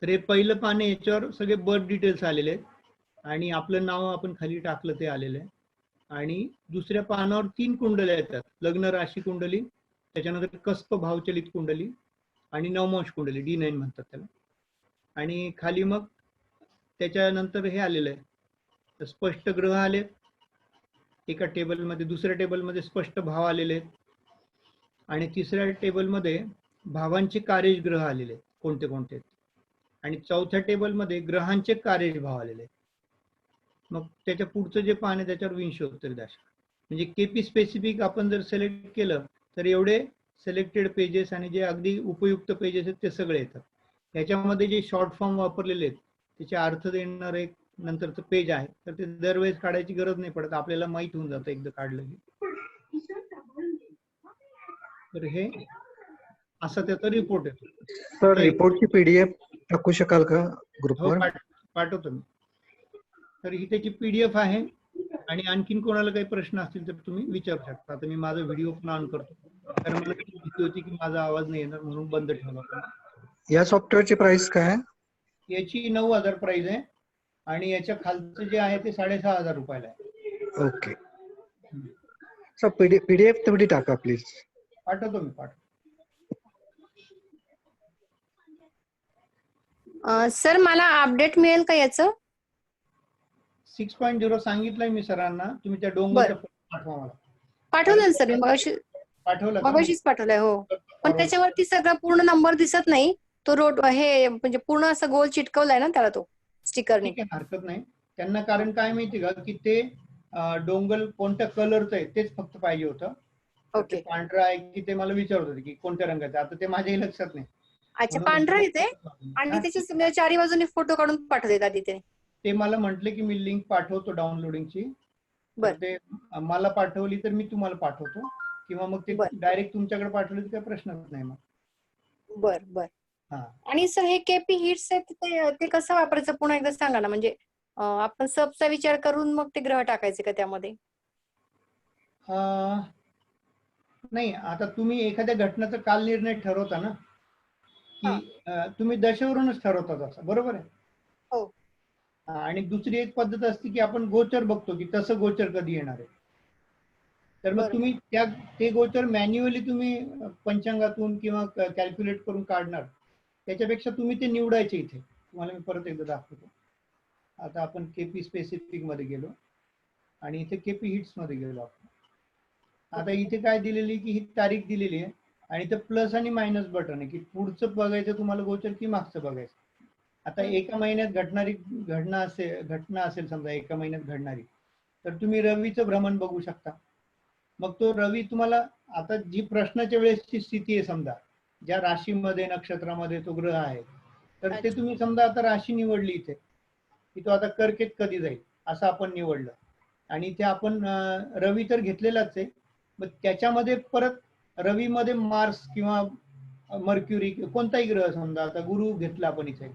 तर हे पहिलं पान आहे, याच्यावर सगळे बर्थ डिटेल्स आलेले आहेत आणि आपलं नाव आपण खाली टाकलं ते आलेलं आहे. आणि दुसऱ्या पानावर 3 कुंडल्या येतात. लग्न राशी कुंडली, त्याच्यानंतर कस्प भावचलित कुंडली आणि नवमांश कुंडली, D9 म्हणतात त्याला. आणि खाली मग त्याच्यानंतर हे आलेलं आहे, तर स्पष्ट ग्रह आले एका टेबलमध्ये, दुसऱ्या टेबलमध्ये स्पष्ट भाव आलेले आहेत आणि तिसऱ्या टेबलमध्ये भावांचे कार्यग्रह आलेले आहेत कोणते कोणते आहेत. आणि चौथ्या टेबलमध्ये ग्रहांचे कार्यभाव आलेले आहेत. मग त्याच्या पुढचं जे पान आहे त्याच्यावर विंशोत्तरी दाशक. म्हणजे केपी स्पेसिफिक आपण जर सिलेक्ट केलं तर एवढे सिलेक्टेड पेजेस आणि जे अगदी उपयुक्त पेजेस आहेत ते सगळे येतात. याच्यामध्ये जे शॉर्ट फॉर्म वापरलेले आहेत त्याचे अर्थ देणार एक नंतरचं पेज आहे, तर ते दरवेळेस काढायची गरज नाही पडत, आपल्याला माहित होऊन जातं एकदा काढलं की. तर हे असा त्याचा रिपोर्ट येतो. सर रिपोर्टची PDF टाकू शकाल का ग्रुपवर? पाठवतो मी. तर ही त्याची PDF आहे आणि आणखीन कोणाला काही प्रश्न असतील तर तुम्ही विचारू शकता. आता मी माझा व्हिडिओ पण ऑन करतो, कारण मला भीती होती की माझा आवाज नाही येणार म्हणून बंद ठेवला होता. या सॉफ्टवेअरची प्राइस काय आहे? याची 9,000 प्राइस आहे आणि याच्या खालचं जे आहे ते 6,500 रुपयाला आहे. ओके सर, PDF तेवढी टाका प्लीज. पाठवतो मी, पाठवतो. सर मला अपडेट मिळेल का याचं? 6.0 सांगितलंय मी सरांना. तुम्ही त्या डोंगरचा पाठवा मला. पाठवलं ना सर, मी पाठवलं, मगाशीच पाठवलंय. हो, पण त्याच्यावरती सगळा पूर्ण नंबर दिसत नाही. तो रोड हे म्हणजे पूर्ण असं गोल चिटकवलाय ना त्याला, तो स्टिकरने. हरकत नाही त्यांना. कारण काय माहिती का की ते डोंगर कोणत्या कलरचं आहे तेच फक्त पाहिजे होतं. ओके, पांढरा आहे की ते मला विचारत होते की कोणत्या रंगाचं. आता ते माझ्याही लक्षात नाही. अच्छा, पांढरा येते आणि त्याची चारी बाजूने फोटो काढून पाठवते आधी ते मला म्हटले की मी लिंक पाठवतो डाउनलोडिंगची. ते मला पाठवली तर मी तुम्हाला पाठवतो किंवा मग ते डायरेक्ट तुमच्याकडे पाठवले तर काही प्रश्नच नाही मग. बर बर. आणि सर हे केपी हिट्स आहे ते कसं वापरायचं पुन्हा एकदा सांगा ना. म्हणजे आपण सबचा विचार करून मग ते ग्रह टाकायचे का त्यामध्ये? नाही, आता तुम्ही एखाद्या घटनाचा काल निर्णय ठरवता ना की तुम्ही दशेवरूनच ठरवता तसं, बरोबर आहे? हो. आणि दुसरी एक पद्धत असते की आपण गोचर बघतो की तसं गोचर कधी येणार आहे. तर मग तुम्ही ते गोचर मॅन्युअली तुम्ही पंचांगातून किंवा कॅल्क्युलेट करून काढणार. त्याच्यापेक्षा तुम्ही ते निवडायचे. इथे तुम्हाला मी परत एकदा दाखवतो. आता आपण केपी स्पेसिफिक मध्ये गेलो आणि इथे केपी हिट्स मध्ये गेलो आपण. आता इथे काय दिलेली की ही तारीख दिलेली आहे आणि इथे प्लस आणि मायनस बटन आहे की पुढचं बघायचं तुम्हाला गोचर की मागचं बघायचं. आता एका महिन्यात घटना असेल समजा एका महिन्यात घडणारी, तर तुम्ही रवीचं भ्रमण बघू शकता. मग तो रवी तुम्हाला आता जी प्रश्नाच्या वेळेसची स्थिती आहे समजा ज्या राशीमध्ये नक्षत्रामध्ये तो ग्रह आहे, तर ते तुम्ही समजा आता राशी निवडली इथे की तो आता कर्केत कधी जाईल असं आपण निवडलं आणि इथे आपण रवी तर घेतलेलाच आहे. मग त्याच्यामध्ये परत रवीमध्ये मार्स किंवा मर्क्युरी कोणताही ग्रह समजा आता गुरु घेतला आपण इथे,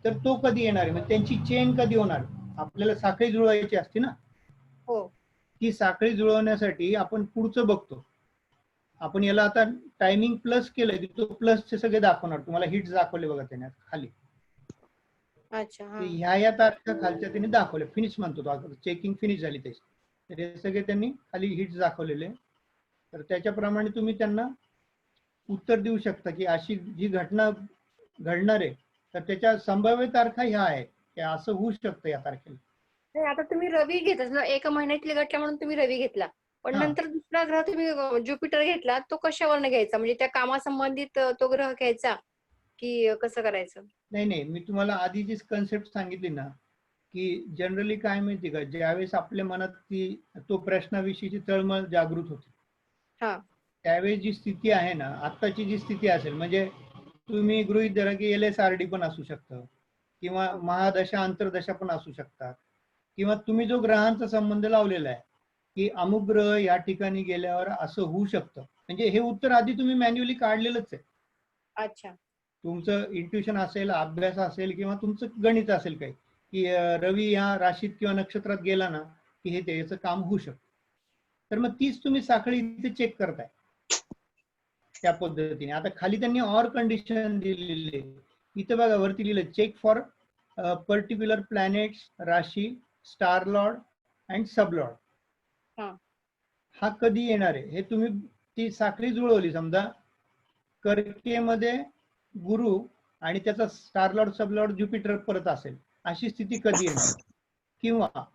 तर तो कधी येणार आहे, मग त्यांची चेन कधी होणार. आपल्याला साखळी जुळवायची असते ना. हो. ती साखळी जुळवण्यासाठी आपण पुढचं बघतो. आपण याला आता टायमिंग प्लस केलंय की तो प्लसचे सगळे दाखवणार. तुम्हाला हिट्स दाखवले बघा त्याने खाली. अच्छा, ह्या तारखा खालच्या त्यांनी दाखवले. फिनिश म्हणतो तो, चेकिंग फिनिश झाली त्याची. तर हे सगळे त्यांनी खाली हिट्स दाखवलेले. तर त्याच्याप्रमाणे तुम्ही त्यांना उत्तर देऊ शकता की अशी जी घटना घडणार आहे तर त्याच्या संभाव्य तारखा ह्या आहे की असं होऊ शकतं या तारखेला. नाही, आता तुम्ही रवी घेतला, एका महिन्यातली घटना म्हणून तुम्ही रवी घेतला, पण हा. नंतर दुसरा ग्रह तुम्ही ज्युपिटर घेतला, तो कशावरनं घ्यायचा? म्हणजे त्या कामासंबंधित तो ग्रह घ्यायचा की कसं करायचं? नाही नाही, मी तुम्हाला आधी जी कन्सेप्ट सांगितली ना की जनरली काय माहिती का, ज्यावेळेस आपल्या मनात तो प्रश्नाविषयीची तळमळ जागृत होते हा. त्यावेळेस जी स्थिती आहे ना, आत्ताची जी स्थिती असेल, म्हणजे तुम्ही गृहीत धरा की LSRD पण असू शकतं किंवा महादशा अंतर्दशा पण असू शकतात, किंवा तुम्ही जो ग्रहांचा संबंध लावलेला आहे की अमुक ग्रह या ठिकाणी गेल्यावर असं होऊ शकतं, म्हणजे हे उत्तर आधी तुम्ही मॅन्युअली काढलेलंच आहे. अच्छा. तुमचं इंट्युशन असेल, अभ्यास असेल, किंवा तुमचं गणित असेल काही की रवी या राशीत किंवा नक्षत्रात गेला ना की हे त्याचं काम होऊ शकतं. तर मग तीच तुम्ही साखळी इथे चेक करताय त्या पद्धतीने. आता खाली त्यांनी ऑर कंडिशन दिलेली आहे, इथं बघा वरती लिहिलं चेक फॉर पर्टिक्युलर प्लॅनेट्स, राशी, स्टार लॉर्ड अँड सबलॉर्ड. हा कधी येणार आहे हे तुम्ही ती साखळी जुळवली, समजा कर्केमध्ये गुरु आणि त्याचा स्टार लॉर्ड सबलॉर्ड ज्युपिटर परत असेल, अशी स्थिती कधी येणार. किंवा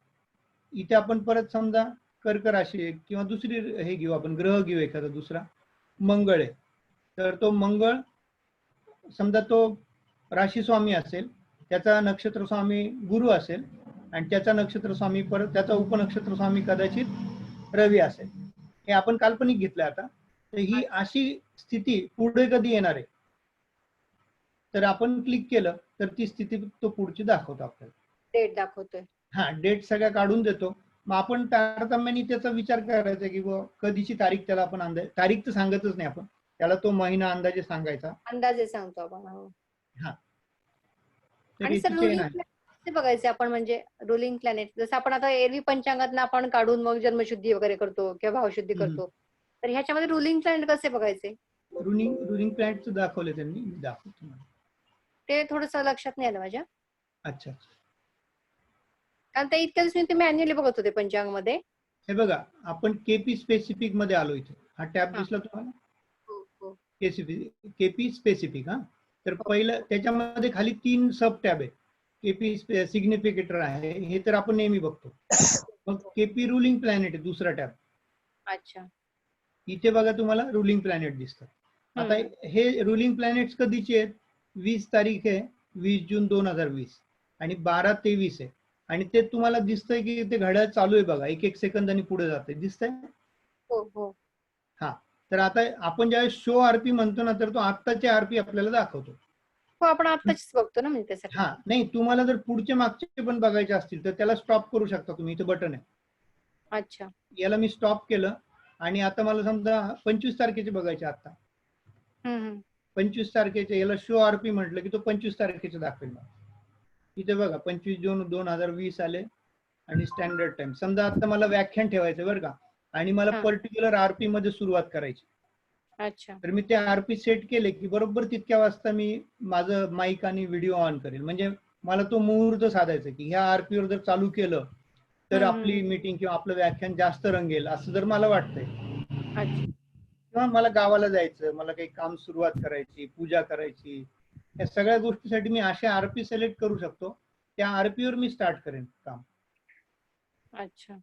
इथे आपण परत समजा कर्क राशी किंवा दुसरी हे घेऊ, आपण ग्रह घेऊ एखादा दुसरा, मंगळ आहे, तर तो मंगळ समजा तो राशी स्वामी असेल, त्याचा नक्षत्र स्वामी गुरु असेल आणि त्याचा नक्षत्र स्वामी परत त्याचा उपनक्षत्र स्वामी कदाचित रवी असेल. हे आपण काल्पनिक घेतलं आता. तर ही अशी स्थिती पुढे कधी येणार आहे, तर आपण क्लिक केलं तर ती स्थिती तो पुढची दाखवतो आपल्याला, डेट दाखवतोय. हा डेट सगळ्या काढून देतो. मग आपण तारतम्याने त्याचा विचार करायचा की कधीची तारीख, त्याला आपण अंदाज, तारीख तर सांगतच नाही आपण, त्याला तो महिना अंदाजे सांगायचा. अंदाजे सांगतो आपण. हा. आणि सर रुलिंग प्लॅनेट बघायचे आपण, म्हणजे रुलिंग प्लॅनेट जसं आपण आता एरवी पंचांगात आपण काढून मग जन्मशुद्धी वगैरे करतो किंवा भावशुद्धी करतो, तर ह्याच्यामध्ये रुलिंग प्लॅनेट कसे बघायचे? रुलिंग प्लॅनेट दाखवले त्यांनी, मी दाखवतो. ते थोडस लक्षात नाही आलं माझ्या. अच्छा. कारण ते इतक्या दिवशी ते मॅन्युअली बघत होते पंचांगमध्ये. हे बघा, आपण केपी स्पेसिफिक मध्ये आलो. इथे हा टॅब दिसला तुम्हाला, केपी स्पेसिफिक. हा, तर पहिलं त्याच्यामध्ये खाली 3 सब टॅब आहे. केपी सिग्निफिकेटर आहे, हे तर आपण नेहमी बघतो. मग केपी रुलिंग प्लॅनेट आहे दुसरा टॅब. अच्छा. इथे बघा तुम्हाला रुलिंग प्लॅनेट दिसतात. आता हे रुलिंग प्लॅनेट्स कधीचे आहेत? 20 तारीख आहे 20 जून 2020 आणि 12-23 आहे. आणि ते तुम्हाला दिसतंय की ते घड्याळ चालू आहे बघा, 1-1 सेकंदांनी पुढे जाते, दिसतंय. हो. हा, तर आता आपण ज्यावेळेस शो आरपी म्हणतो ना, तर तो आत्ताचे आरपी आपल्याला दाखवतो. हो, आपण आत्ताच बघतो ना म्हणजे त्यासाठी. हा, नाही तुम्हाला जर पुढचे मागचे पण बघायचे असतील तर त्याला स्टॉप करू शकता तुम्ही, इथे बटन आहे. अच्छा. याला मी स्टॉप केलं आणि आता मला समजा 25 तारखेचे बघायचे. आता 25 तारखेचे, याला शो आरपी म्हटलं की तो 25 तारखेचे दाखवेल. इथे बघा 25 जून 2020 आले आणि स्टँडर्ड टाइम. समजा आता मला व्याख्यान ठेवायचं बरं का, आणि मला पर्टिक्युलर आरपी मध्ये सुरुवात करायची. अच्छा. तर मी ते आरपी सेट केले की बरोबर तितक्या वाजता मी माझं माईक आणि व्हिडिओ ऑन करेल. म्हणजे मला तो मुहूर्त साधायचा की ह्या आरपीवर जर चालू केलं तर आपली मीटिंग किंवा आपलं व्याख्यान जास्त रंगेल, असं जर मला वाटतंय. किंवा मला गावाला जायचं, मला काही काम सुरुवात करायची, पूजा करायची, या सगळ्या गोष्टीसाठी मी अशा आरपी सिलेक्ट करू शकतो. त्या आरपीवर मी स्टार्ट करेन काम. अच्छा.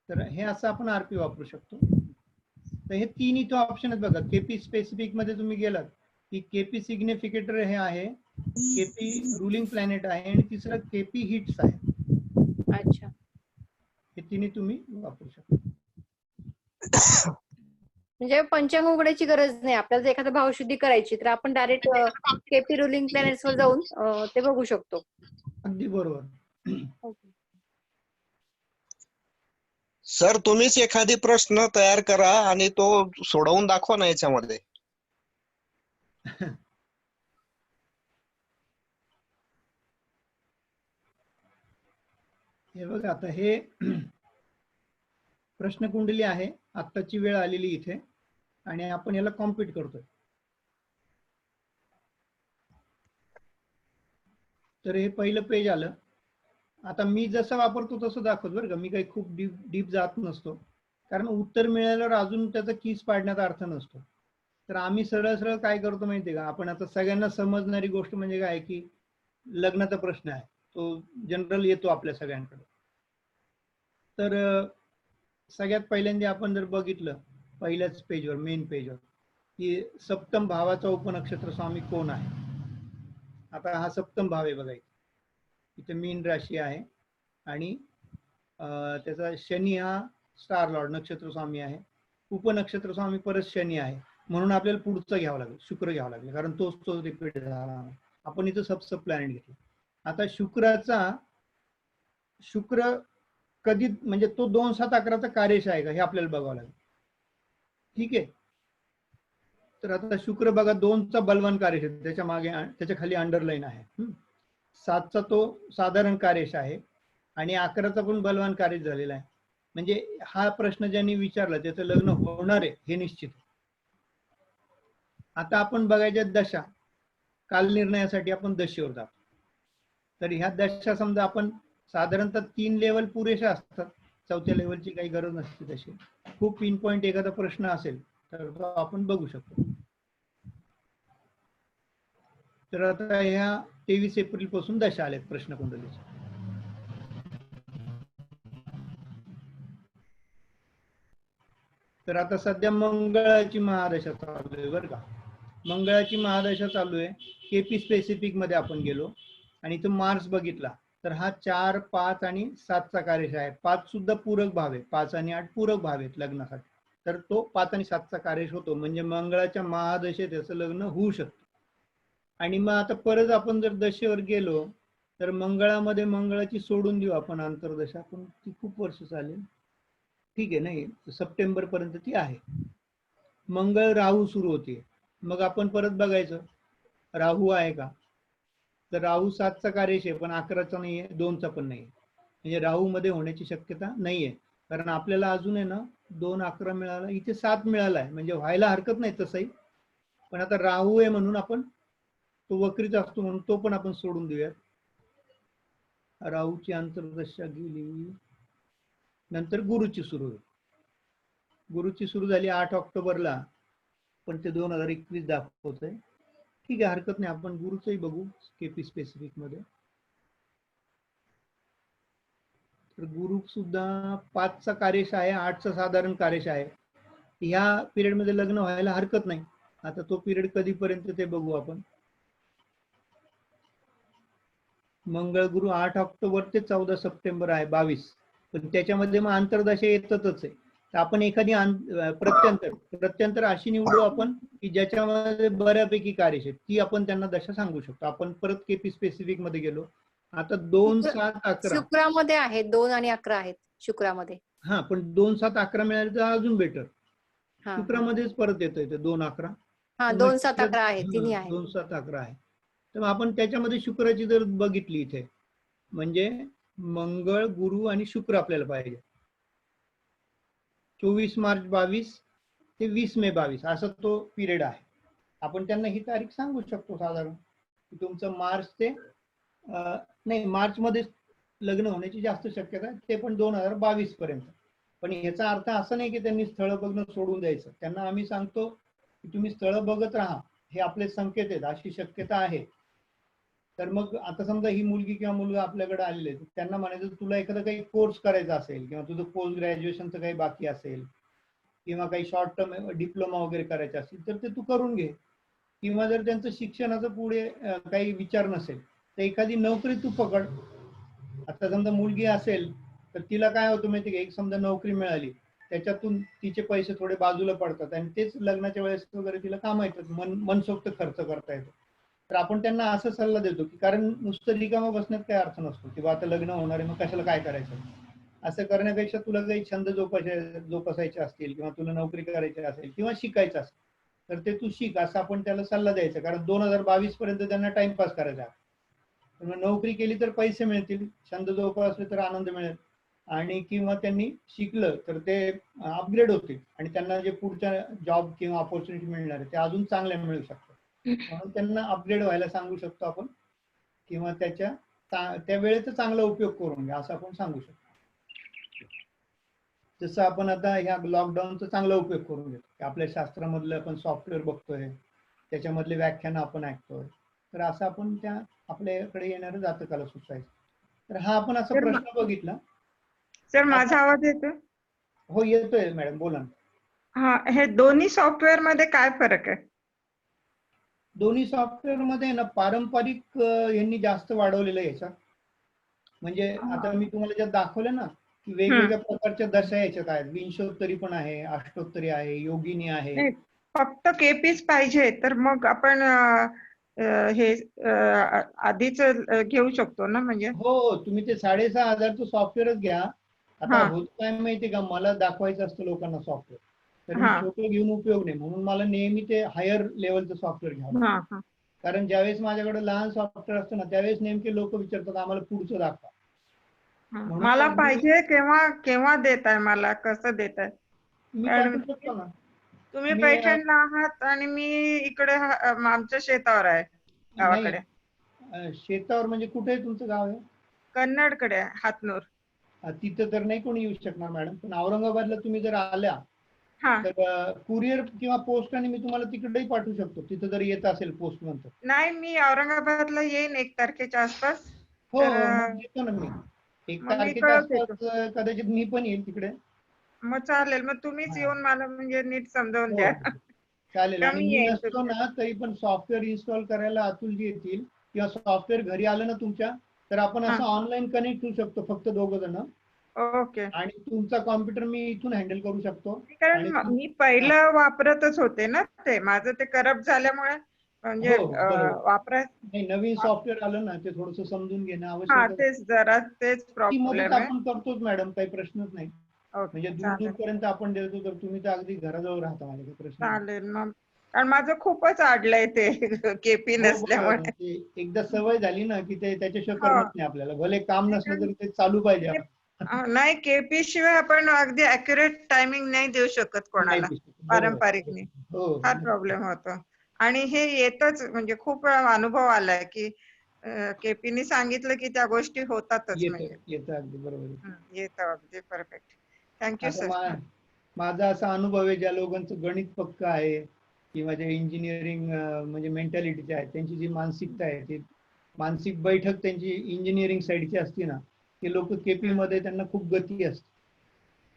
तर हे असं आपण आरपी वापरू शकतो. तर हे 3 इथं ऑप्शन आहेत बघा. केपी स्पेसिफिक मध्ये तुम्ही गेलात की केपी सिग्निफिकेटर हे आहे, केपी रुलिंग प्लॅनेट आहे आणि तिसरं केपी हिट्स आहे. अच्छा. हे तिन्ही तुम्ही वापरू शकता. म्हणजे पंचांग उघडायची गरज नाही. आपल्याला जर एखादा भावशुद्धी करायची तर आपण डायरेक्ट केपी रुलिंग प्लॅनेट्स वर जाऊन ते बघू शकतो. अगदी बरोबर. सर तुम्हीच एखादी प्रश्न तयार करा आणि तो सोडवून दाखवा ना याच्यामध्ये. हे बघा, आता हे प्रश्नकुंडली आहे, आत्ताची वेळ आलेली इथे, आणि आपण याला कॉम्प्लीट करतोय. तर हे पहिलं पेज आलं. आता मी जसं वापरतो तसं दाखवतो बरं का, मी काही खूप डीप जात नसतो, कारण उत्तर मिळाल्यावर अजून त्याचा कीज पाडण्याचा अर्थ नसतो. तर आम्ही सरळ सरळ काय करतो माहितीये का, आपण आता सगळ्यांना समजणारी गोष्ट म्हणजे काय की लग्नाचा प्रश्न आहे, तो जनरल येतो आपल्या सगळ्यांकडे. तर सगळ्यात पहिल्यांदा आपण जर बघितलं पहिल्याच पेजवर, मेन पेजवर, की सप्तम भावाचा उपनक्षत्र स्वामी कोण आहे. आता हा सप्तम भाव आहे बघा, इथे मीन राशी आहे आणि त्याचा शनी हा स्टार लॉर्ड नक्षत्र स्वामी आहे. उपनक्षत्र स्वामी परत शनी आहे, म्हणून आपल्याला पुढचं घ्यावं लागेल, शुक्र घ्यावं लागेल, कारण तोच रिपीट झाला. आपण इथं सब प्लॅनेट घेतला. आता शुक्र कधी म्हणजे तो 2-7-11चा कार्यश आहे का हे आपल्याला बघावं लागेल. ठीक आहे. तर आता शुक्र बघा 2चा बलवान कार्यश आहे, त्याच्या मागे त्याच्या खाली अंडरलाईन आहे. 7चा तो साधारण कार्यश आहे आणि 11चा पण बलवान कार्य झालेला आहे. म्हणजे हा प्रश्न ज्यांनी विचारला त्याचं लग्न होणार आहे हे निश्चित. आता आपण बघायच्या दशा, काल निर्णयासाठी आपण दशेवर जातो. तर ह्या दशा समजा आपण साधारणतः 3 लेवल पुरेशा असतात, 4थ्या लेवलची काही गरज नसते. तशी खूप पिन पॉइंट एखादा प्रश्न असेल तर तो आपण बघू शकतो. तर आता ह्या 23 एप्रिल पासून दशा आल्यात प्रश्नकुंडलीच्या. तर आता सध्या मंगळाची महादशा चालू आहे बरं का. मंगळाची महादशा चालू आहे. केपी स्पेसिफिक मध्ये आपण गेलो आणि इथं मार्स बघितला तर हा 4, 5 आणि 7चा कार्यश आहे. 5 सुद्धा पूरक भाव आहे, 5 आणि 8 पूरक भाव आहेत लग्नासाठी. तर तो 5 आणि 7चा कार्यश होतो, म्हणजे मंगळाच्या महादशेत त्याचं लग्न होऊ शकतं. आणि मग आता परत आपण जर दशेवर गेलो तर मंगळामध्ये मंगळाची सोडून देऊ आपण अंतर्दशा, पण ती खूप वर्ष चालेल. ठीक आहे, नाही सप्टेंबर पर्यंत ती आहे. मंगळ राहू सुरू होते, मग आपण परत बघायचं राहू आहे का. तर राहू 7चा कार्यश आहे पण 11चा नाही आहे, 2चा पण नाही आहे. म्हणजे राहू मध्ये होण्याची शक्यता नाहीये, कारण आपल्याला अजून आहे ना 2, 11 मिळाला, इथे 7 मिळाला आहे, म्हणजे व्हायला हरकत नाही तसंही. पण आता राहू आहे म्हणून आपण तो वक्रीच असतो म्हणून तो पण आपण सोडून देऊयात. राहूची अंतर्दशा गेली, नंतर गुरुची सुरू होईल. गुरुची सुरू झाली 8 ऑक्टोबरला, पण ते 2021 दाखवत आहे. ठीक आहे, हरकत नाही, आपण गुरुचंही बघू केपी स्पेसिफिक मध्ये. तर गुरु सुद्धा 5चा कार्यश आहे, 8चा साधारण कार्यश आहे. ह्या पिरियड मध्ये लग्न व्हायला हरकत नाही. आता तो पिरियड कधीपर्यंत ते बघू आपण. मंगळ गुरु 8 ऑक्टोबर ते 14 सप्टेंबर आहे 22, पण त्याच्यामध्ये मग अंतर्दशा येतातच आहे. तर आपण एखादी प्रत्यंतर अशी निवडू आपण की ज्याच्यामध्ये बऱ्यापैकी कार्यश आहेत, ती आपण त्यांना दशा सांगू शकतो. आपण परत केपी स्पेसिफिक मध्ये गेलो. आता 2, 7, 11 शुक्रामध्ये आहे, 2 आणि 11 आहेत शुक्रामध्ये. हा, पण 2, 7, 11 मिळाले तर अजून बेटर. शुक्रामध्येच परत येतं इथे 2, 11. हा, 2, 7, 11 आहे, तिन्ही आहे. 2, 7, 11 आहे. तर आपण त्याच्यामध्ये शुक्राची जर बघितली इथे, म्हणजे मंगळ गुरु आणि शुक्र आपल्याला पाहिजे. 24 मार्च 22 ते 20 मे 22 असा तो पिरियड आहे. आपण त्यांना ही तारीख सांगू शकतो साधारण की तुमचं मार्च ते नाही, मार्च मध्ये लग्न होण्याची जास्त शक्यता आहे, ते पण 2022 पर्यंत. पण याचा अर्थ असा नाही की त्यांनी स्थळ बघणं सोडून द्यायचं. त्यांना आम्ही सांगतो की तुम्ही स्थळ बघत राहा, हे आपले संकेत आहेत, अशी शक्यता आहे. तर मग आता समजा ही मुलगी किंवा मुलगा आपल्याकडे आलेले, त्यांना म्हणायचं तुला एखादा काही कोर्स करायचा असेल किंवा तुझं पोस्ट ग्रॅज्युएशनचं काही बाकी असेल किंवा काही शॉर्ट टर्म डिप्लोमा वगैरे करायचा असेल तर ते तू करून घे. किंवा जर त्यांचं शिक्षणाचं पुढे काही विचार नसेल तर एखादी नोकरी तू पकड. आता समजा मुलगी असेल तर तिला काय होतं माहिती का, एक समजा नोकरी मिळाली त्याच्यातून तिचे पैसे थोडे बाजूला पडतात आणि तेच लग्नाच्या वेळेस वगैरे तिला काम येतात, मनसोक्त खर्च करता येतो. तर आपण त्यांना असं सल्ला देतो की कारण नुसतं रिकामा बसण्यात काही अर्थ नसतो किंवा आता लग्न होणार आहे मग कशाला काय करायचं. असं करण्यापेक्षा तुला काही छंद जोपासायचे असतील किंवा तुला नोकरी करायची असेल किंवा शिकायचं असेल तर ते तू शिक, असं आपण त्याला सल्ला द्यायचा. कारण 2022 पर्यंत त्यांना टाइमपास करायचा. नोकरी केली तर पैसे मिळतील, छंद जोपासले तर आनंद मिळेल, आणि किंवा त्यांनी शिकलं तर ते अपग्रेड होतील आणि त्यांना जे पुढच्या जॉब किंवा ऑपॉर्च्युनिटी मिळणार आहे ते अजून चांगल्या मिळू शकतात. म्हणून त्यांना अपग्रेड व्हायला सांगू शकतो आपण, किंवा त्या वेळेचा चांगला उपयोग करून घ्या असं आपण सांगू शकतो. जसं आपण आता ह्या लॉकडाऊनचा चांगला उपयोग करून घेतो की आपल्या शास्त्रामधलं आपण सॉफ्टवेअर बघतोय, त्याच्यामधले व्याख्यानं आपण ऐकतोय, तर असं आपण त्या आपल्याकडे येणाऱ्या जातकाला सुचवायचं. तर हा आपण असा सर प्रश्न बघितला. सर माझा आवाज येतो? हो येतोय मॅडम, बोला ना. हा, हे दोन्ही सॉफ्टवेअर मध्ये काय फरक आहे? दोन्ही सॉफ्टवेअर मध्ये ना पारंपरिक यांनी जास्त वाढवलेलं आहे याच्यात. म्हणजे आता मी तुम्हाला ज्यात दाखवलं ना की वेगवेगळ्या प्रकारच्या दशा याच्यात आहेत. विंशोत्तरी पण आहे, अष्टोत्तरी आहे, योगिनी आहे. नाही, फक्त केपीच पाहिजे तर मग आपण हे आधीच घेऊ शकतो ना म्हणजे? हो, तुम्ही ते 6,500चं सॉफ्टवेअरच घ्या. आता हा. होत काय माहितीये का, मला दाखवायचं असतं लोकांना सॉफ्टवेअर, तर मी हा. छोटं घेऊन उपयोग नाही, म्हणून मला नेहमी ते हायर लेवलचं सॉफ्टवेअर घ्यावं. हा हा कारण ज्यावेळेस माझ्याकडे लहान सॉफ्टवेअर असतं ना, त्यावेळेस नेमके लोक विचारतात आम्हाला पुढचं दाखवा. हा. म्हणून मला मग मी- पाहिजे केव्हा केव्हा देताय, मला कसं देताय? मी मॅडम, पाठवू शकतो ना. तुम्ही मी, पैठणला आहात आणि मी इकडे आमच्या शेतावर आहे, गावाकडे. शेतावर म्हणजे कुठे आहे तुमचं गाव आहे? कन्नडकडे आहे, हातनूर. तिथं तर नाही कोणी येऊ शकणार मॅडम, पण औरंगाबादला तुम्ही जर आल्या हा. तर कुरिअर किंवा पोस्टाने मी तुम्हाला तिकडेही पाठवू शकतो, तिथं जर येत असेल पोस्ट नंतर. नाही, मी औरंगाबादला येईन 1 तारखेच्या आसपास. हो तर, मग येतो ना मी 1 मग मी तारखेच्या कळवते आसपास, कदाचित मी पण येईल तिकडे. मग चालेल, मग तुम्हीच हा. येऊन मला म्हणजे नीट समजावून हो, द्या. चालेल. आणि कमी मी येईल नसतो तुमच्या. ना तरी पण सॉफ्टवेअर इन्स्टॉल करायला अतुलजी येतील, किंवा सॉफ्टवेअर घरी आलं ना तुमच्या, तर आपण हा. असं ऑनलाईन कनेक्ट होऊ शकतो फक्त दोघं जण, ओके. आणि तुमचा कॉम्प्युटर मी इथून हँडल करू शकतो. कारण आणि मी पहिलं वापरतच होते ना ते, माझं ते करप्ट झाल्यामुळे म्हणजे हो, बरोबर. वापराय. नाही, नवीन सॉफ्टवेअर आलं ना ते थोडंसं समजून घेणं हा, आवश्यक आहे. तेच जरा तेच ती प्रॉब्लेम मदत आहे. आपण करतोच मॅडम, काही प्रश्नच नाही. ओके, म्हणजे दूर चालेल दूरपर्यंत आपण देतो, तर तुम्ही तर अगदी घराजवळ राहता, माझ्या काही प्रश्न नाही. चालेल. मग कारण माझं खूपच अडलंय ते केपी हो, नसल्यामुळे. ते एकदा सवय झाली ना की ते त्याच्याशिवाय हो. करमत नाही आपल्याला, भले काम नसलं तरी ते चालू पाहिजे आपण. नाही, केपी शिवाय आपण अगदी अॅक्युरेट टायमिंग नाही देऊ शकत कोणाला नाही, बरोबर. पारंपरिकने. हो, फार प्रॉब्लेम होतो. आणि हे येतच म्हणजे खूप वेळा अनुभव आलाय की केपीने सांगितलं की त्या गोष्टी होतातच. म्हणजे येतं अगदी बरोबर. येतं अगदी परफेक्ट. थँक्यू आता सर. माझा असा अनुभव आहे, ज्या लोकांचं गणित पक्क आहे किंवा जे इंजिनिअरिंग म्हणजे मेंटॅलिटीचे आहे, त्यांची जी मानसिकता आहे, ती मानसिक बैठक त्यांची इंजिनिअरिंग साईडची असते ना, ते लोक केपी मध्ये त्यांना खूप गती असते.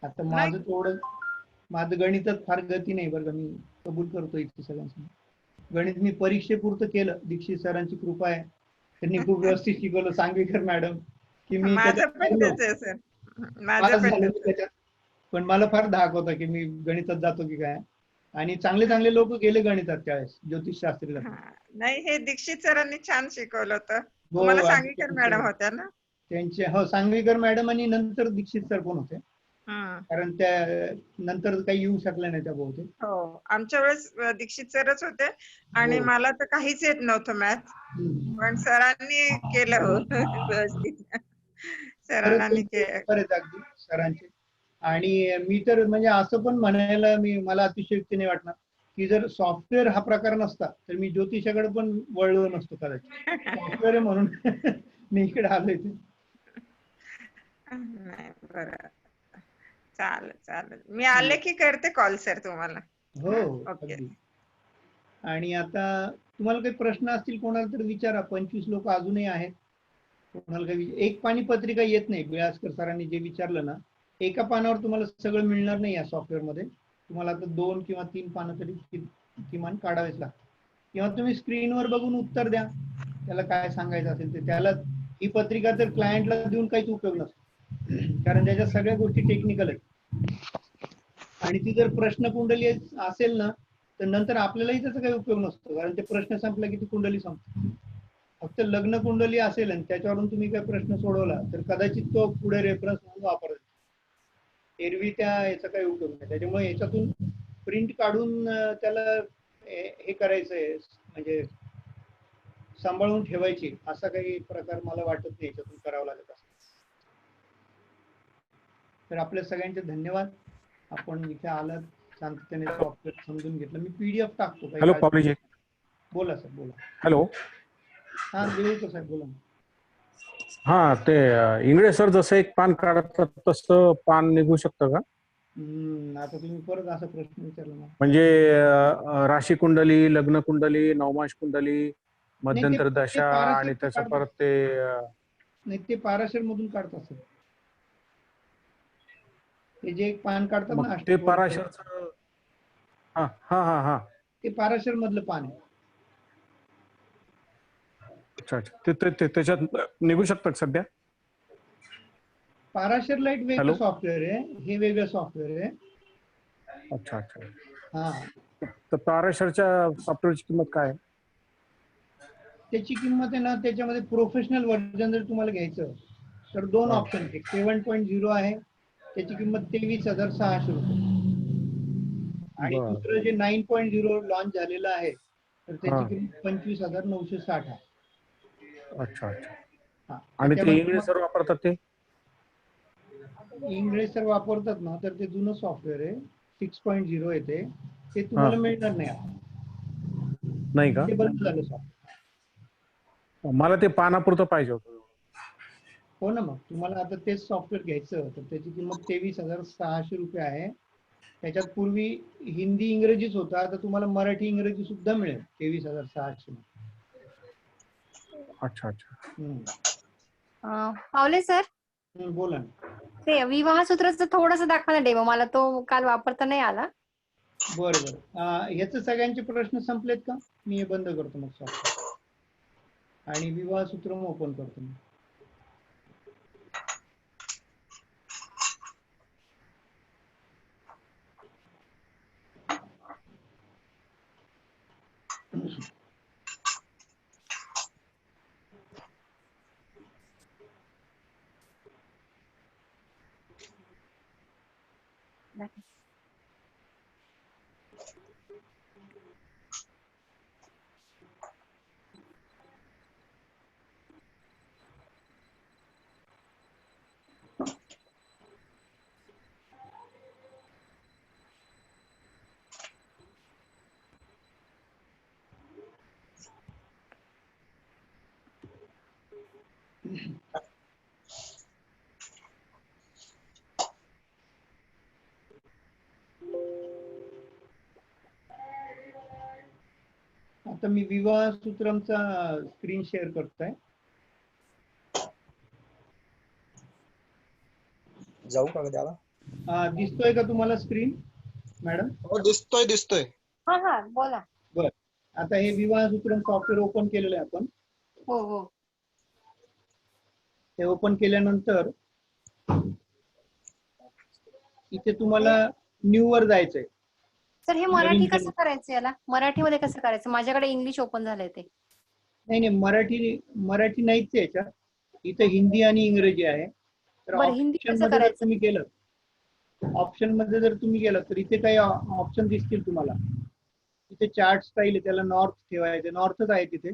आता माझं गणितात फार गती नाही बरं का, मी कबूल करतो इथे सगळ्यांना. गणित मी परीक्षेपुरतं केलं, दीक्षित सरांची कृपा आहे, त्यांनी खूप व्यवस्थित शिकवलं, सांगवीकर मॅडम, की मी माझं पण त्याच्यात तेच आहे सर. माझं पास पण झालो मी तेच आहे. त्याच्यात. पण मला फार धाक होता की मी गणितात जातो की काय, आणि चांगले चांगले लोक गेले गणितात त्यावेळेस, ज्योतिषशास्त्रीला. नाही, हे दीक्षित सरांनी छान शिकवलं होतं. हो, तुम्हाला आणि सांगीकर मॅडम होत्या ना? त्यांचे हो, सांगवीकर मॅडम, आणि नंतर दीक्षित सर पण होते, हम्म. कारण त्या नंतर काही येऊ शकल्या नाही त्या बहुतेक. हो, आमच्या वेळेस दीक्षित सरच होते आणि हो. मला तर काहीच येत नव्हतं मॅथ, पण सरांनी केलं हो व्यवस्थित. सरांनी केलं. खरंच अगदी सरांचे. आणि मी तर म्हणजे असं पण म्हणायला मला अतिशयोक्ती नाही वाटणार की जर सॉफ्टवेअर हा प्रकार नसता तर मी ज्योतिषाकडे पण वळलो नसतो कदाचित. सॉफ्टवेअर आहे म्हणून मी इकडे आलोय. नाही, बरं, चालेल चालेल. मी आले की करते कॉल सर तुम्हाला. हो, ओके. अगदी. आणि आता तुम्हाला काही प्रश्न असतील कोणाला तर विचारा, 25 लोक अजूनही आहेत. कोणाला काही एक पानी पत्रिका येत नाही, बिळासकर सरांनी जे विचारलं ना, एका पानावर तुम्हाला सगळं मिळणार नाही या सॉफ्टवेअर मध्ये. तुम्हाला आता 2 किंवा 3 पानं तरी किमान काढावेच लागतात, किंवा तुम्ही स्क्रीनवर बघून उत्तर द्या त्याला काय सांगायचं असेल ते. त्याला ही पत्रिका तर क्लायंटला देऊन काहीच उपयोग नसतो, कारण त्याच्या सगळ्या गोष्टी टेक्निकल आहेत. आणि ती जर प्रश्न कुंडली असेल ना, तर नंतर आपल्यालाही त्याचा काही उपयोग नसतो, कारण ते प्रश्न संपला की ती कुंडली संपते. फक्त लग्न कुंडली असेल आणि त्याच्यावरून तुम्ही काही प्रश्न सोडवला तर कदाचित तो पुढे रेफरन्स म्हणून वापरला. एरवी याचा काही उपयोग नाही. त्याच्यामुळे याच्यातून प्रिंट काढून त्याला हे करायचंय, म्हणजे सांभाळून ठेवायची, असा काही प्रकार मला वाटत नाही याच्यातून करावा लागत असं. तर आपल्या सगळ्यांचे धन्यवाद. आपण इथे आलात, शांततेने सॉफ्टवेअर समजून घेतलं. मी PDF टाकतो. हॅलो पावलीजी. बोला सर, बोला. हॅलो. हा, देऊळकर साहेब बोला. हा, ते इंगळे सर जसं एक पान काढतात तसं पान निघू शकतं का? आता तुम्ही परत असा प्रश्न विचारला मला. म्हणजे राशी कुंडली, लग्न कुंडली, नवमाश कुंडली, नाही, मध्यंतर ते दशा पाराशर आणि त्याचं काढतात. परत ते नाही, ते पाराशर मधून काढतात सर. ते जे एक पान काढतात मग ना ते अष्टवर्ग, पराशरचं. हा हा हा हा. ते पाराशर मधलं पान आहे. अच्छा अच्छा. ते त्याच्यात निघू शकतात सध्या. पाराशर लाईट वेगळं हॅलो. सॉफ्टवेअर आहे, हे वेगळं सॉफ्टवेअर आहे. अच्छा अच्छा. हा, तर पराशरच्या सॉफ्टवेअरची किंमत काय आहे? त्याची किंमत आहे ना, त्याच्यामध्ये प्रोफेशनल व्हर्जन जर तुम्हाला घ्यायचं तर दोन हा. ऑप्शन आहेत. 7.0 आहे, त्याची किंमत 23,600 रुपये. आणि बर. दुसरं जे 9.0 लॉन्च झालेलं आहे, तर त्याची हा. किंमत 25,960 आहे. अच्छा अच्छा. हा, आणि ते त्याच्यामध्ये इंग्लिश सर वापरतात ते? इंग्रज जर वापरतात ना, तर ते जुनं सॉफ्टवेअर आहे, 6.0 येते, ते हा. तुम्हाला मिळणार नाही आता. नाही का? ते बंद झालं सॉफ्टवेअर. मला ते पानापुरतं पाहिजे होतं. हो ना, मग तुम्हाला आता तेच सॉफ्टवेअर घ्यायचं तर त्याची किंमत 23,600 रुपये आहे. त्याच्यात पूर्वी हिंदी इंग्रजीच होता, आता तुम्हाला मराठी इंग्रजी सुद्धा मिळेल 23,600. अच्छा अच्छा. पावले सर, बोला ना. ते विवाह सूत्राचं थोडंसं दाखवा ना डेमो, मला तो काल वापरता नाही आला. बरं बरं. ह्याचे सगळ्यांचे प्रश्न संपलेत का? मी हे बंद करतो मग सॉफ्टवेअर आणि विवाह सूत्र ओपन करतो मग. आता मी विवाह सूत्रमचा स्क्रीन शेअर करतोय. जाऊ का त्याला? दिसतोय का तुम्हाला स्क्रीन मॅडम? हो, दिसतोय दिसतोय. हा हा, बोला. बर, आता हे विवाह सूत्रम सॉफ्टवेअर ओपन केलेलं आहे आपण. हो हो. ते ओपन केल्यानंतर इथे तुम्हाला न्यू वर जायचंय. सर हे मराठी कसं करायचं, याला मराठीमध्ये कसं करायचं? माझ्याकडे इंग्लिश ओपन झालंय ते. नाही नाही, मराठी नाहीच आहे याच्यात. इथे हिंदी आणि इंग्रजी आहे. तर बरं, हिंदी ऑप्शन कसं मध्ये जर करायचं? तुम्ही गेलं, तर इथे काही ऑप्शन दिसतील तुम्हाला. इथे चार्ट स्टाईल आहे, त्याला नॉर्थ ठेवायचं, नॉर्थच आहे तिथे.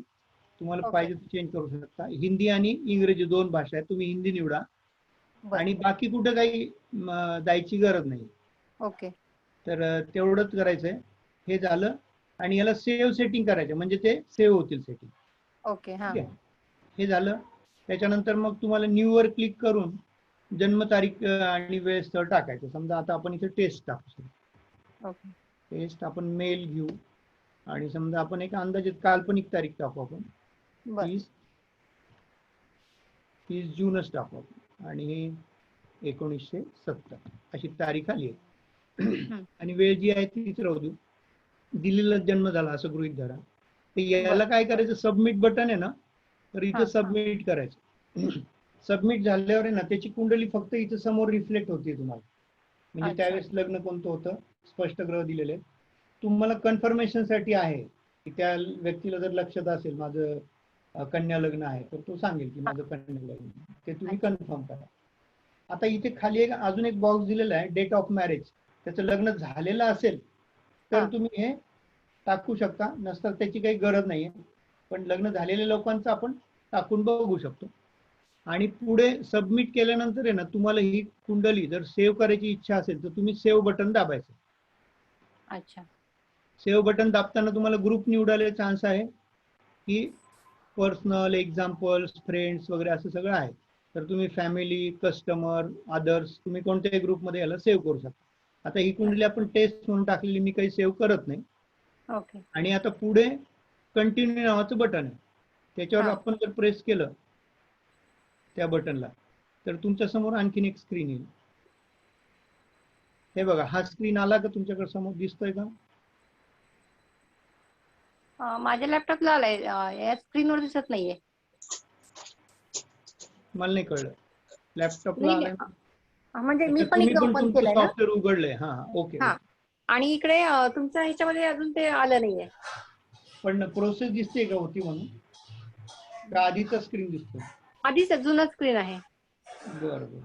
तुम्हाला ओके. पाहिजे तर चेंज करू शकता. हिंदी आणि इंग्रजी दोन भाषा आहेत, तुम्ही हिंदी निवडा. बरं. आणि बाकी कुठे काही जायची गरज नाही. ओके. तर तेवढंच करायचंय. हे झालं आणि याला सेव्ह सेटिंग करायचं, म्हणजे ते सेव्ह होतील सेटिंग. ओके. हा. ठीक आहे, हे झालं. त्याच्यानंतर मग तुम्हाला न्यू वर क्लिक करून जन्मतारीख आणि वेळ स्थळ टाकायचं. समजा आता आपण इथे टेस्ट टाकू. ओके. टेस्ट आपण मेल घेऊ आणि समजा आपण एक अंदाजित काल्पनिक तारीख टाकू. आपण बरं. 30 जूनच टाकू आपण आणि 1970 अशी तारीख आली आहे. आणि वेळ जी आहे तीच राहू देऊ. दिल्लीला जन्म झाला असं गृहीत धरा. तर याला काय करायचं, सबमिट बटन आहे ना, तर इथे सबमिट करायचं. सबमिट झाल्यावर आहे ना, त्याची कुंडली फक्त इथे समोर रिफ्लेक्ट होते तुम्हाला. म्हणजे त्यावेळेस लग्न कोणतं होतं, स्पष्ट ग्रह दिलेले. तुम्हाला कन्फर्मेशन साठी आहे की त्या व्यक्तीला जर लक्षात असेल माझं कन्या लग्न आहे, तर तो सांगेल की माझं कन्या लग्न, ते तुम्ही कन्फर्म करा. आता इथे खाली एक अजून एक बॉक्स दिलेला आहे, डेट ऑफ मॅरेज. त्याचं लग्न झालेलं असेल तर तुम्ही हे टाकू शकता, नसतं त्याची काही गरज नाहीये. पण लग्न झालेल्या लोकांचं आपण टाकून बघू शकतो. आणि पुढे सबमिट केल्यानंतर आहे ना, तुम्हाला ही कुंडली जर सेव्ह करायची इच्छा असेल तर तुम्ही सेव्ह बटन दाबायचं. अच्छा. सेव्ह बटन दाबताना तुम्हाला ग्रुप निवडायला चान्स आहे की पर्सनल, एक्झाम्पल्स, फ्रेंड्स वगैरे असं सगळं आहे. तर तुम्ही फॅमिली, कस्टमर, अदर्स, तुम्ही कोणत्याही ग्रुपमध्ये याला सेव्ह करू शकता. आता ही कुंडली आपण टेस्ट म्हणून टाकलेली, मी काही सेव्ह करत नाही. ओके. आणि आता पुढे कंटिन्यू नावाचं बटन आहे, त्याच्यावर हा. आपण जर प्रेस केलं त्या बटनला तर तुमच्या समोर आणखीन एक स्क्रीन येईल. हे बघा, हा स्क्रीन आला का तुमच्याकडे समोर दिसतोय का? माझ्या लॅपटॉपला आलाय, या स्क्रीनवर दिसत नाहीये. मला नाही कळलं. लॅपटॉपला नाही, आलाय म्हणजे मी पण तुम्ही एकदा पण ओपन तुमचं केलंय ना. सॉफ्टवेअर उघडलंय? हा, ओके. हा. आणि इकडे तुमच्या ह्याच्यामध्ये अजून ते आलं नाहीये. पण प्रोसेस दिसते का होती म्हणून, का आधीचा स्क्रीन दिसतोय? आधीच जुना स्क्रीन आहे. बरं बरं,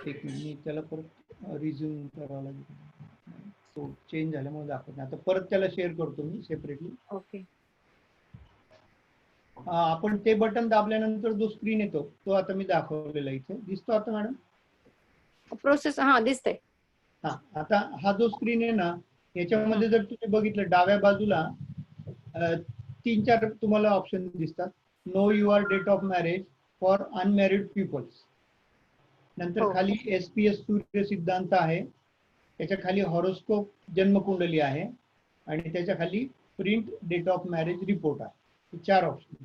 एक मिनिट, मी त्याला परत रिझ्यूम करावं लागेल. तो चेंज झाल्यामुळे दाखवत नाही. आता परत त्याला शेअर करतो मी सेपरेटली. ओके. आपण ते बटन दाबल्यानंतर जो स्क्रीन येतो तो आता मी दाखवलेला इथे दिसतो आता मॅडम. प्रोसेस हा दिसतंय. हा, आता हा जो स्क्रीन आहे ना, याच्यामध्ये जर तुम्ही बघितलं डाव्या बाजूला 3-4 तुम्हाला ऑप्शन दिसतात. Know your date of marriage for unmarried peoples, नंतर खाली SPS सूर्य सिद्धांत आहे, त्याच्या खाली हॉरोस्कोप जन्मकुंडली आहे, आणि त्याच्या खाली print date of marriage report आहे. 4 ऑप्शन.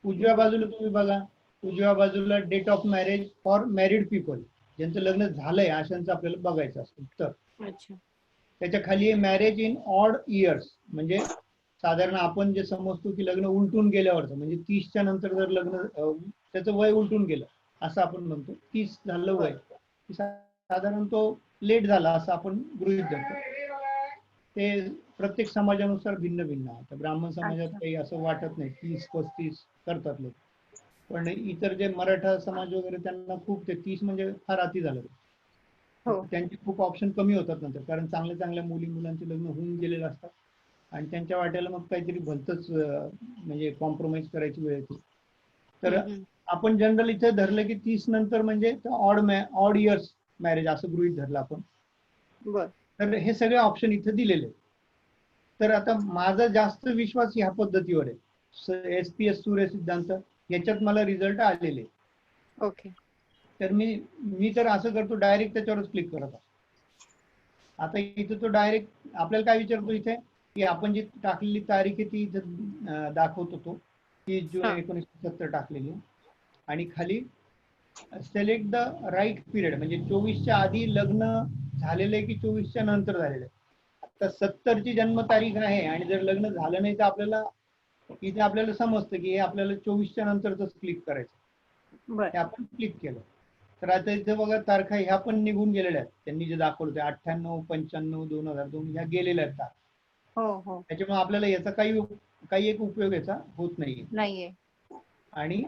उजव्या बाजूला तुम्ही बघा, उजव्या बाजूला date of marriage for married people, ज्यांचं लग्न झालंय अशांचं आपल्याला बघायचं असतं. तर अच्छा. त्याच्या खाली आहे मॅरेज इन ऑड इयर्स, म्हणजे साधारण आपण जे समजतो की लग्न उलटून गेल्यावरचं, म्हणजे 30च्या नंतर जर लग्न त्याचं वय उलटून गेलं असं आपण म्हणतो. 30 झालं वय, साधारण तो लेट झाला असं आपण गृहीत धरतो. ते प्रत्येक समाजानुसार भिन्न भिन्न आहे. तर ब्राह्मण समाजात काही असं वाटत नाही, 30-35 करतात लोक. पण इतर जे मराठा समाज वगैरे त्यांना खूप, ते 30 म्हणजे फार अति झालं. त्यांचे खूप ऑप्शन कमी होतात नंतर, कारण चांगल्या चांगल्या मुलांचे लग्न होऊन गेलेले असतात आणि त्यांच्या वाट्याला मग काहीतरी भलतंच म्हणजे कॉम्प्रोमाइज करायची वेळ येते. तर आपण जनरल इथे धरलं की 30 नंतर म्हणजे ऑड इयर्स मॅरेज असं गृहीत धरलं आपण. तर हे सगळे ऑप्शन इथे दिलेले. तर आता माझा जास्त विश्वास ह्या पद्धतीवर आहे, SPS सूर्य सिद्धांत, याच्यात मला रिझल्ट आलेले. ओके. तर मी तर असं करतो, डायरेक्ट त्याच्यावरच क्लिक करत असतो. आता इथे तो डायरेक्ट आपल्याला काय विचारतो इथे, की आपण जी टाकलेली तारीख आहे ती इथे दाखवतो, तो 30 जून 1970 टाकलेली, आणि खाली सिलेक्ट द राईट पिरियड, म्हणजे 24च्या आधी लग्न झालेलं आहे की 24च्या नंतर झालेलं आहे. आता 70ची जन्मतारीख आहे आणि जर लग्न झालं नाही तर आपल्याला इथे आपल्याला समजतं की हे आपल्याला 24च्या नंतरच क्लिक करायचं. हे आपण क्लिक केलं तर आता इथे बघा तारखा ह्या पण निघून गेलेल्या आहेत. त्यांनी जे दाखवलं ते 98, 95, 2002 ह्या गेलेल्या आहेत. त्याच्यामुळे आपल्याला याचा काही एक उपयोग याचा होत नाहीये. आणि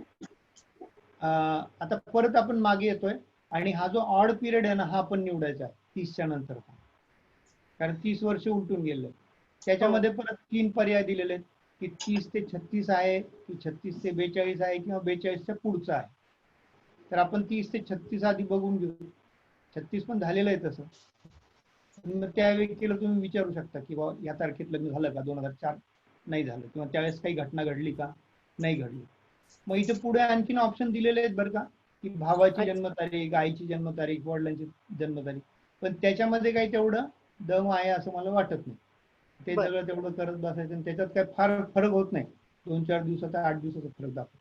आता परत आपण मागे येतोय आणि हा जो ऑड पिरियड आहे ना, हा आपण निवडायचा आहे 30च्या नंतर, कारण 30 वर्ष उलटून गेले. त्याच्यामध्ये परत 3 पर्याय दिलेले आहेत की 30 ते 36 आहे, की 36 ते 42 आहे, किंवा 42च्या पुढचा आहे. तर आपण 30 ते 36 आधी बघून घेऊ. 36 पण झालेलं आहे तसं. मग त्या व्यक्तीला तुम्ही विचारू शकता की बाबा या तारखेत लग्न झालं का, 2004 नाही झालं, किंवा त्यावेळेस काही घटना घडली का, नाही घडली. मग इथे पुढे आणखीन ऑप्शन दिलेले आहेत बरं का, की भावाची जन्मतारीख, आईची जन्मतारीख, वडिलांची जन्मतारीख, पण त्याच्यामध्ये काही तेवढं दम आहे असं मला वाटत नाही. ते सगळं तेवढं करत बसायचं आणि त्याच्यात काय फार फरक होत नाही. 2-4 दिवसाचा, 8 दिवसाचा फरक दाखवतो.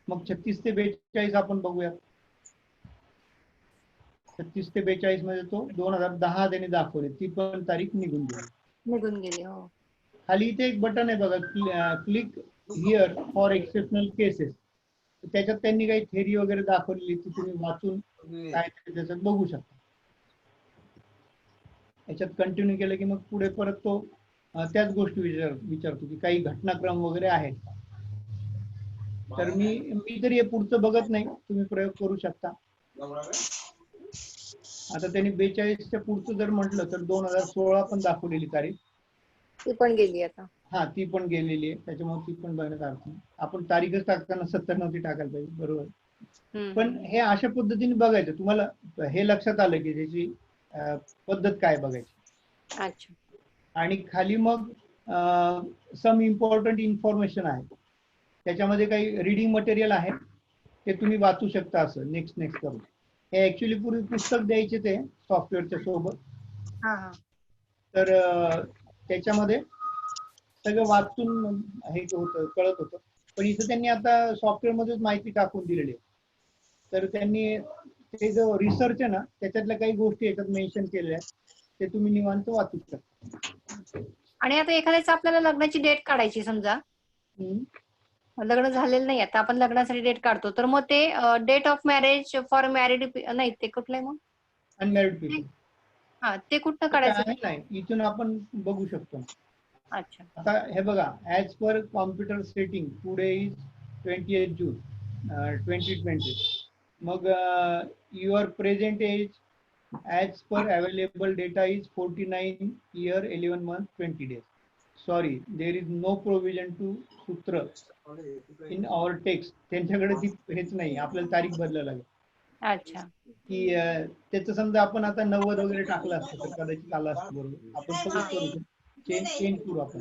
मग 36 ते 42 आपण बघूयात. 36 ते 42 मध्ये तो 2010 त्याने दाखवले, ती पण तारीख निघून गेली. खाली इथे एक बटन आहे बघा, click here for exceptional cases. त्याच्यात त्यांनी काही थेरी वगैरे दाखवलेली, ती तुम्ही वाचून काय त्याच्यात बघू शकता. याच्यात कंटिन्यू केलं की मग पुढे परत तो त्याच गोष्टी विचारतो की काही घटनाक्रम वगैरे आहेत का. तर मी तरी हे पुढचं बघत नाही, तुम्ही प्रयोग करू शकता. आता त्यांनी 42च्या पुढचं जर म्हटलं तर 2016 पण दाखवलेली तारीख, ती पण गेली आता. हा, ती पण गेलेली आहे. त्याच्यामुळे ती पण बघण्यात अर्थ नाही. आपण तारीखच टाकताना 70 नव्हती टाकायला पाहिजे, बरोबर. पण हे अशा पद्धतीने बघायचं. तुम्हाला हे लक्षात आलं की त्याची पद्धत काय बघायची. अच्छा. आणि खाली मग सम इम्पॉर्टंट इन्फॉर्मेशन आहे, त्याच्यामध्ये काही रिडिंग मटेरियल आहे, ते तुम्ही वाचू शकता असं नेक्स्ट करून. हे ऍक्च्युली पूर्वी पुस्तक द्यायचे ते सॉफ्टवेअरच्या सोबत. हा हा तर त्याच्यामध्ये सगळं वाचून हे होतं, कळत होतं. पण इथं त्यांनी आता सॉफ्टवेअर मध्येच माहिती टाकून दिलेली आहे. तर त्यांनी ते जो रिसर्च आहे ना त्याच्यातल्या काही गोष्टी याच्यात मेन्शन केलेल्या आहेत, ते तुम्ही निवांत वाचू शकता. आणि आता एखाद्याचं आपल्याला लग्नाची डेट काढायची समजा, हम्म. लग्न झालेलं नाही आता आपण लग्नासाठी डेट काढतो, तर मग ते date of marriage for married नाही ते कुठलं आहे मग? अनमॅरिड पीपल हा ते कुठनं आहे काढायचं? नाही, इथून आपण बघू शकतो. अच्छा आता हे बघा, as per computer setting today is 28 June 2020. मग your present age as per available data is 49 year 11 month 20 days. Sorry, there is no provision to सूत्र इन आवर टेक्स्ट. त्यांच्याकडे ती हेच नाही, आपल्याला तारीख बदलायला लागेल. अच्छा की त्याचं समजा आपण आता 90 वगैरे टाकलं असतं तर कदाचित आलं असतं. बरोबर, आपण सगळं करू, चेंज करू आपण.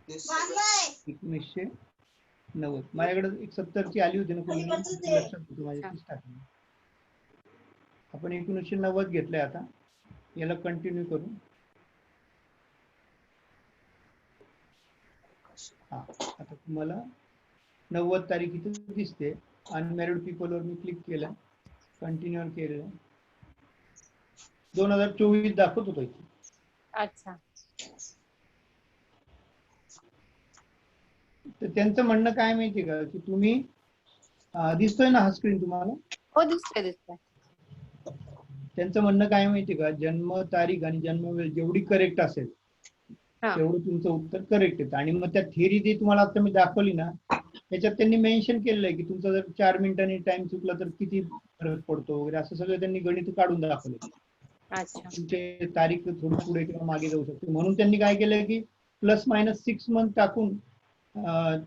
1990 माझ्याकडे एक 70 ची आली होती ना कोणी, लक्षात होतं माझ्या, तीच टाकली. आपण 1990 घेतलंय. आता याला कंटिन्यू करू. हा, आता तुम्हाला 90 तारीख इथे दिसते. Unmarried people were me click केलं, कंटिन्यू केलं, 2024 दाखवत होतो इथे. अच्छा तर त्यांचं म्हणणं काय माहितीये का, की तुम्ही दिसतोय ना हा स्क्रीन तुम्हाला? हो दिसतंय दिसतंय. त्यांचं म्हणणं काय माहितीये का, जन्म तारीख आणि जन्म वेळ जेवढी करेक्ट असेल हा. तेवढं तुमचं उत्तर करेक्ट येतं. आणि मग त्या थेरी जी तुम्हाला आता मी दाखवली ना त्याच्यात त्यांनी मेन्शन केलेलं आहे की तुमचा जर 4 मिनिटांनी टाइम चुकला तर किती फरक पडतो वगैरे, असं सगळं त्यांनी गणित काढून दाखवले. अच्छा तुमचे तारीख थोडी पुढे किंवा मागे जाऊ शकते. म्हणून त्यांनी काय केलं की +- 6 मंथ टाकून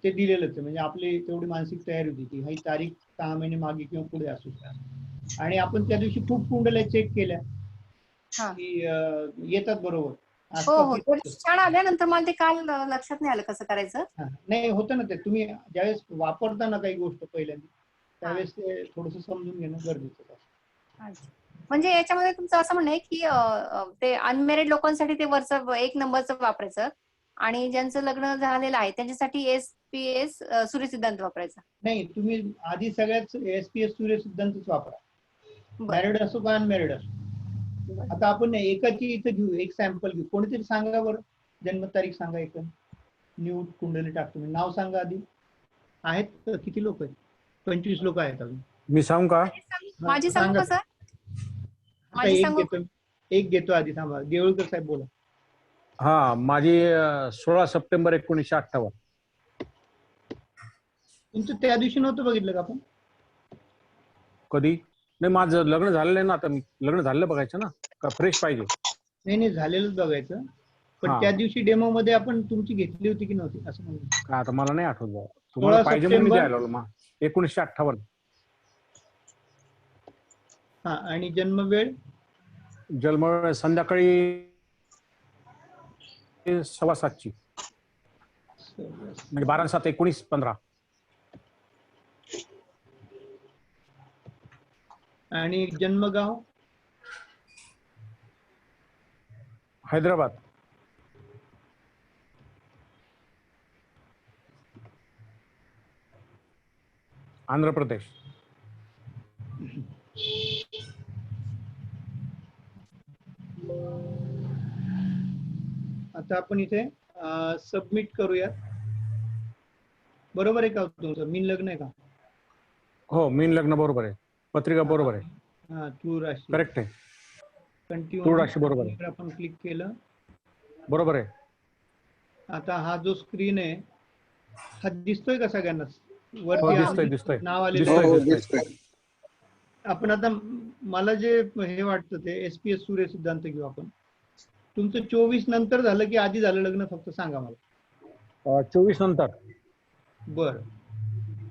ते दिलेलंच आहे. म्हणजे आपली तेवढी मानसिक तयारी होती की ही तारीख 6 महिने मागे किंवा पुढे असू शकते. आणि आपण त्या दिवशी खूप कुंडल्या चेक केल्या हा. की येतात बरोबर. हो हो छान आल्यानंतर मला ते काल लक्षात नाही आलं कसं करायचं. नाही होतं ना ते, तुम्ही ज्यावेळेस वापरता ना काही गोष्ट पहिल्यांदा त्यावेळेस ते थोडस समजून घेणं गरजेचं आहे. अच्छा. म्हणजे याच्यामध्ये तुमचं असं म्हणणं आहे की ते अनमॅरिड लोकांसाठी ते वरचं 1 नंबरचं वापरायचं आणि ज्यांचं लग्न झालेलं आहे त्यांच्यासाठी SPS सूर्यसिद्धांत वापरायचा. नाही, तुम्ही आधी सगळ्यात SPS सूर्यसिद्धांतच वापरा, बरं. मॅरिड असो का अनमॅरिड असो. आता आपण एकाची इथं घेऊ, एक सॅम्पल घेऊ. कोणीतरी सांगा बरं, जन्मतारीख सांगा. एक न्यू कुंडली टाकतो मी, नाव सांगा आधी. आहेत किती लोक आहेत? 25 लोक आहेत अजून. मी सांगू का? माझी सांगू का सर? माझी सांगू? एक घेतो आधी, थांबा. देऊळकर साहेब बोला. हा, माझी 16 सप्टेंबर 1958. तुमचं त्या दिवशी नव्हतं बघितलं का आपण? कधी? नाही, माझं लग्न झालेलं आहे ना आता. लग्न झालेलं बघायचं ना का फ्रेश पाहिजे? नाही झालेलंच बघायचं. पण हा. त्या दिवशी डेमो मध्ये आपण तुमची घेतली होती की नव्हती असं म्हणून. काय आता मला नाही आठवत बाबा. तुम्हाला पाहिजे म्हणून द्यायला लागलो मग. 1958. हा, आणि जन्म वेळ? जन्म संध्याकाळी 7:15 म्हणजे 12/7/1915. आणि जन्मगाव? हैदराबाद. आंध्र प्रदेश. आता आपण इथे सबमिट करूयात. बरोबर आहे का तुमचं? मीन लग्न आहे का? हो, मीन लग्न बरोबर आहे. पत्रिका बरोबर आहे. हा, तूळ राशी करेक्ट आहे. कंटिन्यू तूळ राशी बरोबर आहे. आपण क्लिक केलं. बरोबर आहे. आता हा जो स्क्रीन आहे हा दिसतोय का सगळ्यांना? हो, वरती दिसतोय. नाव आलेलं दिसतोय. आपण आता मला जे हे वाटतं ते SPS सूर्यसिद्धांत घेऊ आपण. तुमचं 24 नंतर झालं की आधी झालं लग्न, फक्त सांगा मला. 24 नंतर. बर,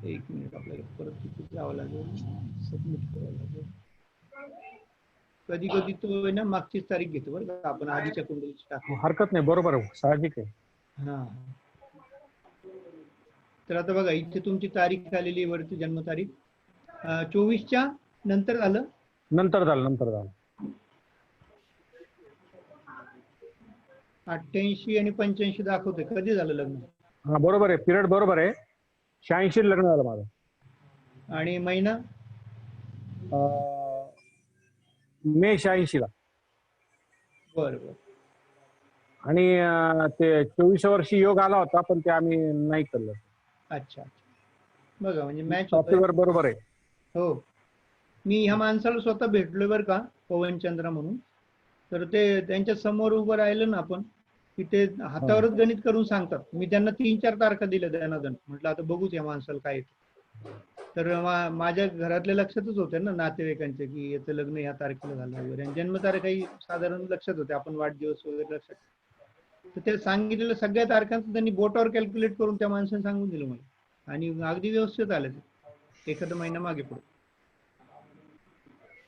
एक मिनिट, आपल्याला परत तिथे जावं लागेल, सबमिट करावं लागेल. कधी कधी तो ना मागचीच तारीख घेतो बरं का, आपण आधीच्या कुंडलीची टाकतो. हरकत नाही, बरोबर आहे, साहजिक आहे. हा, तर आता बघा इथे तुमची तारीख आलेली, वरती जन्मतारीख 24च्या नंतर झालं. नंतर झालं. 88 आणि 85 दाखवते. कधी झालं लग्न? हा बरोबर आहे, पिरियड बरोबर आहे. 86 लग्न झालं माझं. आणि महिना? मे 86 ला. बरं. आणि ते 24 वर्षी योग आला होता, पण ते आम्ही नाही केलं. अच्छा. बघा म्हणजे मॅच टॉपिकवर बरोबर आहे. हो. मी ह्या माणसाला स्वतः भेटलोय बरं का, पवनचंद्र म्हणून. तर ते त्यांच्या समोर उभं राहिलं ना आपण, की ते हातावरच गणित करून सांगतात. मी त्यांना 3-4 तारखा दिल्या दनादन. म्हटलं आता बघूच या माणसाला काय येतं. तर माझ्या घरातल्या लक्षातच होते ना, नातेवाईकांचे, की याचं लग्न ह्या तारखेला झालं वगैरे. आणि जन्मतारीखही साधारण लक्षात होते, आपण वाढदिवस वगैरे लक्षात. तर ते सांगितलेलं सगळ्या तारखांचं त्यांनी बोटावर कॅल्क्युलेट करून त्या माणसाने सांगून दिलं मला. आणि अगदी व्यवस्थित आलं ते, एखादा महिना मागे पुढे.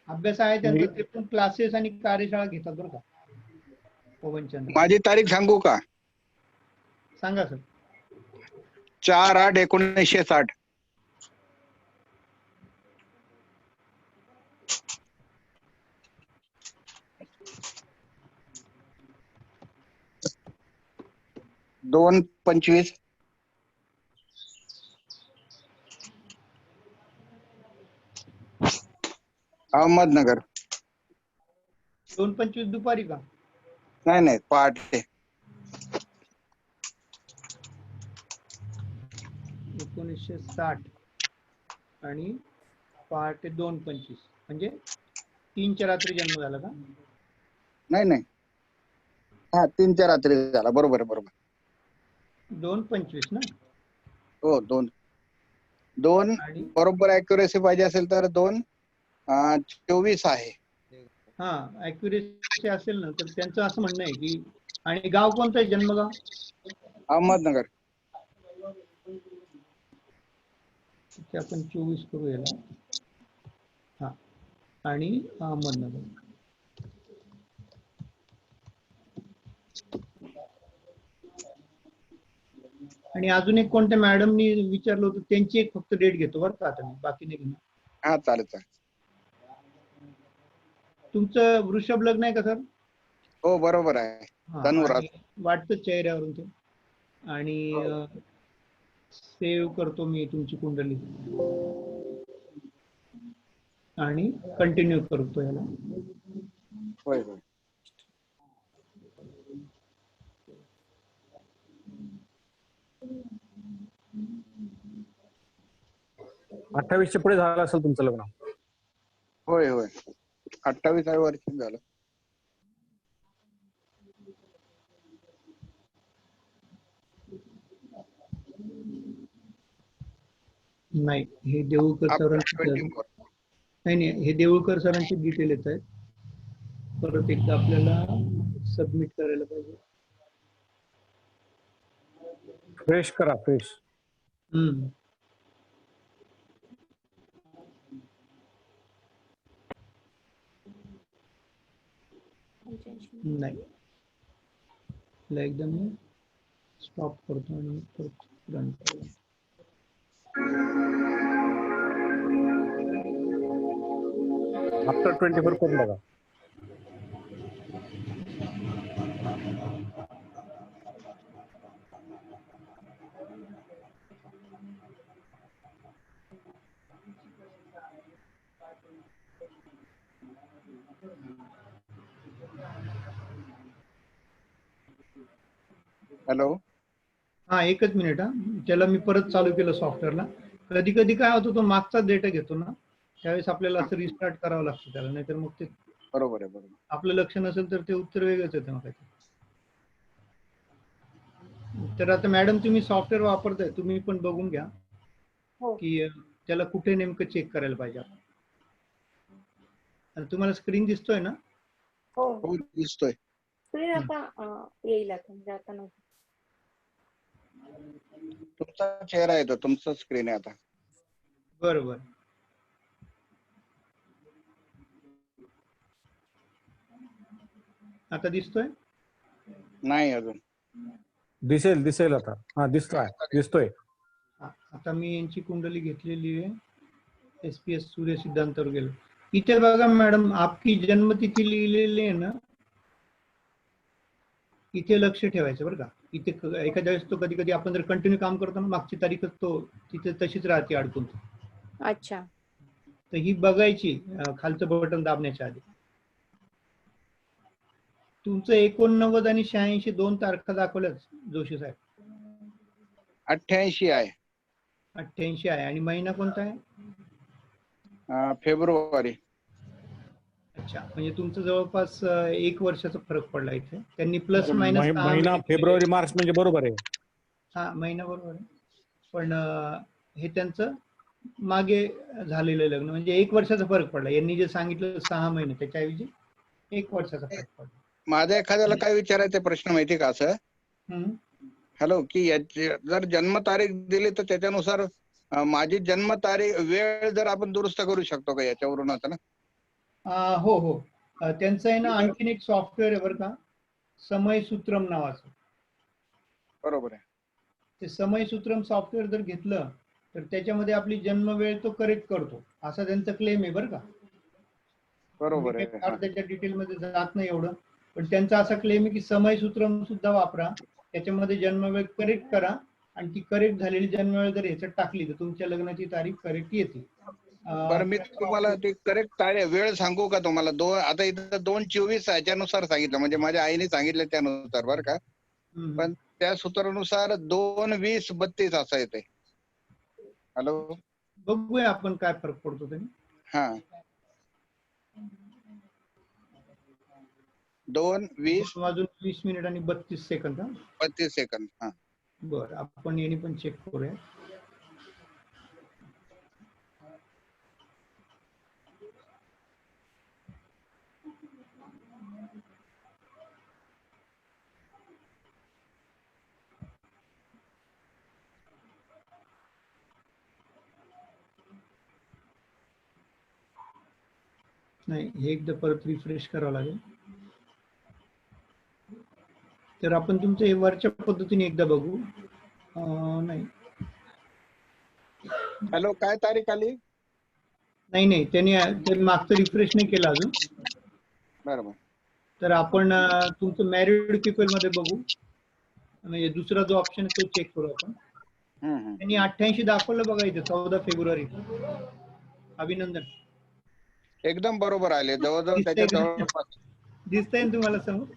अभ्यास आहे त्यांचा. ते पण क्लासेस आणि कार्यशाळा घेतात बरं का पवनचंद्र. माझी तारीख सांगू का? सांगा सर. 4/8/1960. दोन 25. अहमदनगर. 2:25 दुपारी का? नाही पहाटे. 1960 आणि पहाटे 2:25 म्हणजे 3च्या रात्री जन्म झाला का? नाही. हा 3च्या रात्री झाला. बरोबर. 2:25 ना? हो 2 आणि बरोबर ऍक्युरेसी पाहिजे असेल तर 2:24 आहे. हा ऍक्युरेसी असेल ना तर त्यांचं असं म्हणणं आहे की. आणि गाव कोणतं आहे, जन्मगाव? अहमदनगर. आपण 24 करू याला. हा आणि अहमदनगर. आणि अजून एक कोणत्या मॅडमनी विचारलं होतं, त्यांची एक फक्त डेट घेतो बरं का आता मी, बाकी नाही घेणार. हा चालेल. तुमचं वृषभ लग्न आहे का सर? हो बरोबर आहे. धनुराज. वाटतं चेहऱ्यावरून ते. आणि सेव्ह करतो मी तुमची कुंडली आणि कंटिन्यू करतो याला. होय. 28च्या पुढे झालं असेल तुमचं लग्न? होय 28व्या वर्षी झालं. नाही, हे देऊळकर सरांची. नाही, हे देऊळकर सरांची डिटेल येत आहेत. परत एकदा आपल्याला सबमिट करायला पाहिजे. फ्रेश करा. नाही, एकदम स्टॉप करतो आणि परत रन करतो. आफ्टर 24 करून बघा. हॅलो. हा एकच मिनिट. त्याला मी परत चालू केलं सॉफ्टवेअरला. कधी कधी काय होतं, तो मागचा डेटा घेतो ना, त्यावेळेस आपल्याला असं रिस्टार्ट करावं लागतं त्याला, नाहीतर मग ते बरोबर आहे. आपलं लक्ष नसेल तर ते उत्तर वेगळंच येतं मग. तर आता मॅडम तुम्ही सॉफ्टवेअर वापरताय, तुम्ही पण बघून घ्या की त्याला कुठे नेमकं चेक करायला पाहिजे. आणि तुम्हाला स्क्रीन दिसतोय ना? हो दिसतोय. स्क्रीन आता येईल आता नव्हतं. तुमचा चेहरा येतो, तुमचं स्क्रीन आहे आता. बरोबर. आता दिसतोय? नाही अजून. दिसेल आता. हा दिसतोय. आता मी यांची कुंडली घेतलेली आहे. SPS सूर्य सिद्धांतावर गेलो. इथे बघा मॅडम, आपकी जन्मतिथी लिहिलेली आहे ना, इथे लक्ष ठेवायचं बरं का. इथे एखाद्या वेळेस तो कधी कधी आपण जर कंटिन्यू काम करतो ना, मागची तारीखच तो तिथे तशीच राहते अडकून. अच्छा. तर ही बघायची खालचं बटन दाबण्याच्या आधी. तुमचं 89 आणि 86 2 तारखा दाखवल्याच जोशी साहेब. 88 आहे. 88 आहे. आणि महिना कोणता आहे? फेब्रुवारी. अच्छा, म्हणजे तुमचं जवळपास 1 वर्षाचा फरक पडला इथे. त्यांनी प्लस मायनस महिना फेब्रुवारी मार्च म्हणजे बरोबर आहे. हा, महिना बरोबर आहे. पण हे त्यांचं मागे झालेलं लग्न, म्हणजे 1 वर्षाचा फरक पडला. यांनी जे सांगितलं 6 महिने, त्याच्याऐवजी 1 वर्षाचा फरक पडला. माझ्या एखाद्याला काय विचारायचा प्रश्न माहिती का असं, हम्म. हॅलो, की जर जन्मतारीख दिली तर त्याच्यानुसार माझी जन्मतारीख वेळ जर आपण दुरुस्त करू शकतो का याच्यावरून आता ना? हो हो, त्यांचं आहे ना आणखीन एक सॉफ्टवेअर आहे बरं का, समय सूत्रम नावाचं. बरोबर आहे. ते समय सूत्रम सॉफ्टवेअर जर घेतलं तर त्याच्यामध्ये आपली जन्म वेळ तो करेक्ट करतो, असा त्यांचा क्लेम आहे बरं का. बरोबर आहे. फार त्याच्या डिटेलमध्ये जात नाही एवढं, पण त्यांचा असा क्लेम आहे की समय सूत्रम सुद्धा वापरा, त्याच्यामध्ये जन्मवेळ करेक्ट करा, आणि ती करेक्ट झालेली जन्मवेळ जर ह्याच्यात टाकली तर तुमच्या लग्नाची तारीख करेक्ट येते. बरं, मी तुम्हाला ती करेक्ट वेळ सांगू का तुम्हाला? आता इथं 2:24 याच्यानुसार सांगितलं, म्हणजे माझ्या आईने सांगितलं त्यानुसार बरं का. पण त्या सूत्रानुसार 2:20:32 असं येते. हॅलो, बघूया आपण काय फरक पडतो ते. हा, 2:20 आणि 32 सेकंद. 32 सेकंद. हा, बरं, आपण यांनी पण चेक करूया. नाही, हे एकदा परत रिफ्रेश करावं लागेल. तर आपण तुमचं हे वरच्या पद्धतीने एकदा बघू. नाही हॅलो, काय तारीख आली? नाही, त्यांनी मागचं रिफ्रेश नाही केलं अजून. बरोबर. तर आपण तुमचं मॅरिड पीपल मध्ये बघू, म्हणजे दुसरा जो ऑप्शन आहे तो चेक करू आपण. त्यांनी 88 दाखवलं बघा इथे, 14 फेब्रुवारी. अभिनंदन, एकदम बरोबर आले, जवळजवळ त्याच्या जवळपास. दिसतंय ना तुम्हाला समोर?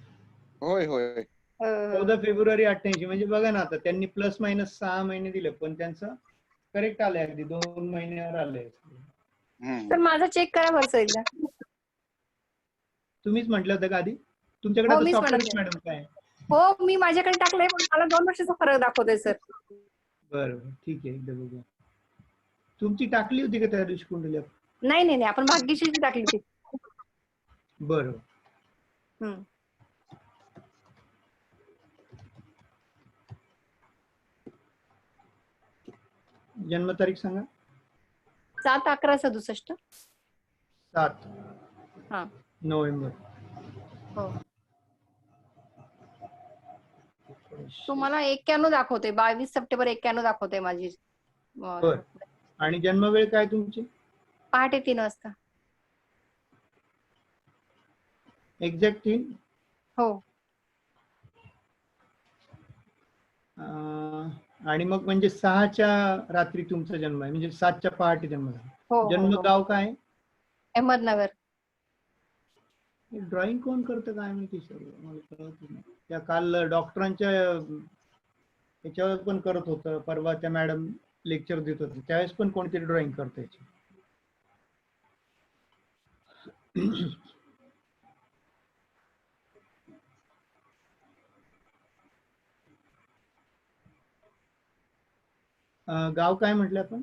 होय होय. 14 फेब्रुवारी 88, म्हणजे बघा ना, आता त्यांनी प्लस मायनस 6 महिने दिले, पण त्यांचं करेक्ट आलंय, अगदी 2 महिन्यावर आलंय. तर माझा चेक करा बरं एकदा. तुम्हीच म्हटलं होतं का आधी? तुमच्याकडे हो, मीच सॉफ्टवेअर म्हणत मॅडम काय? हो, मी माझ्याकडे टाकलंय, पण मला 2 वर्षाचा फरक दाखवतोय सर. बरं, ठीक आहे, एकदा बघूया. तुमची टाकली होती का त्या दिवशी कुंडली? नाही, आपण भाग्यश्रीची टाकली होती. बरं. जन्मतारीख सांगा. 7/11/67. 7 हा, नोव्हेंबर. हो. तुम्हाला 91 दाखवते, 22 सप्टेंबर 91 दाखवते माझी. बरं, आणि जन्मवेळ काय तुमची? पहाटे 3 वाजता. एक्झॅक्ट 3? हो. आणि मग म्हणजे 6च्या रात्री तुमचा जन्म आहे, म्हणजे 7च्या पहाटे जन्म झाला. हो, जन्म गाव काय? अहमदनगर. ड्रॉइंग कोण करतं काय माहिती सर, मला कळत नाही. त्या काल डॉक्टरांच्या याच्यावर पण करत होतं, परवा त्या मॅडम लेक्चर देत होते, त्यावेळेस पण कोणतरी ड्रॉइंग करतं याची. गाव काय म्हटलं आपण?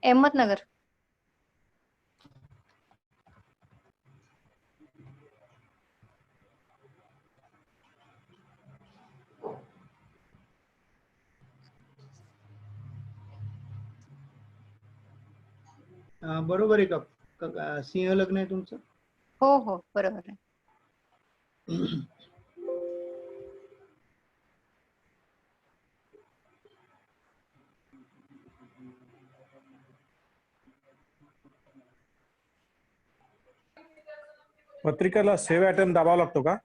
अहमदनगर. बरोबर आहे का? सिंह लग्न आहे तुमचं? हो, बरोबर आहे. पत्रिकेला सेव्ह आयटम दाबावा लागतो का?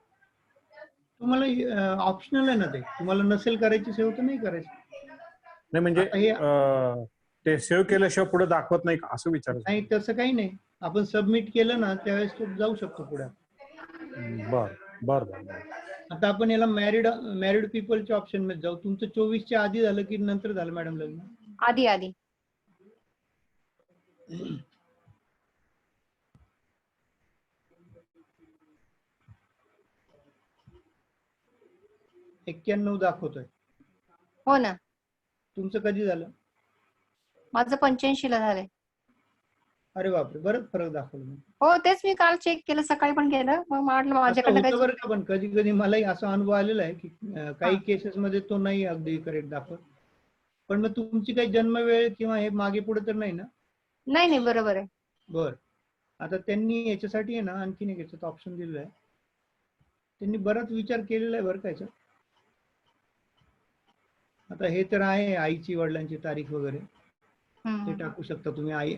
तुम्हाला ऑप्शनल आहे ना ते, तुम्हाला नसेल करायची सेव तर नाही करायची. नाही म्हणजे आता हे ते सेव्ह केल्याशिवाय पुढे दाखवत नाही का असं विचारायचं. नाही, तसं काही नाही. आपण सबमिट केलं ना त्यावेळेस तो जाऊ शकतो पुढे. बर बर बर बर. आता आपण याला मॅरिड पीपलच्या ऑप्शन मध्ये जाऊ. तुमचं 24च्या आधी झालं की नंतर झालं मॅडम लग्न? आधी आधी. 91 दाखवतोय. हो ना, तुमचं कधी झालं? माझं 85 ला झालंय. अरे बापरे, बरंच फरक दाखवलं. हो, तेच मी काल चेक केलं, सकाळी पण केलं. मग म्हटलं असं माझ्याकडनं होतं काही बरं का, पण कधी कधी मलाही असा अनुभव आलेला आहे की काही हा. केसेस मध्ये तो नाही अगदी करेक्ट दाखवत. पण मग तुमची काही जन्मवेळ किंवा हे मागे पुढे तर नाही ना? नाही नाही, बरोबर आहे. बर. आता त्यांनी याच्यासाठी आहे ना आणखीन एक याच्यात ऑप्शन दिलेलं आहे. त्यांनी बराच विचार केलेला आहे बरं का याच्यात. आता हे तर आहे आईची वडिलांची तारीख वगैरे, ते टाकू शकता तुम्ही. आई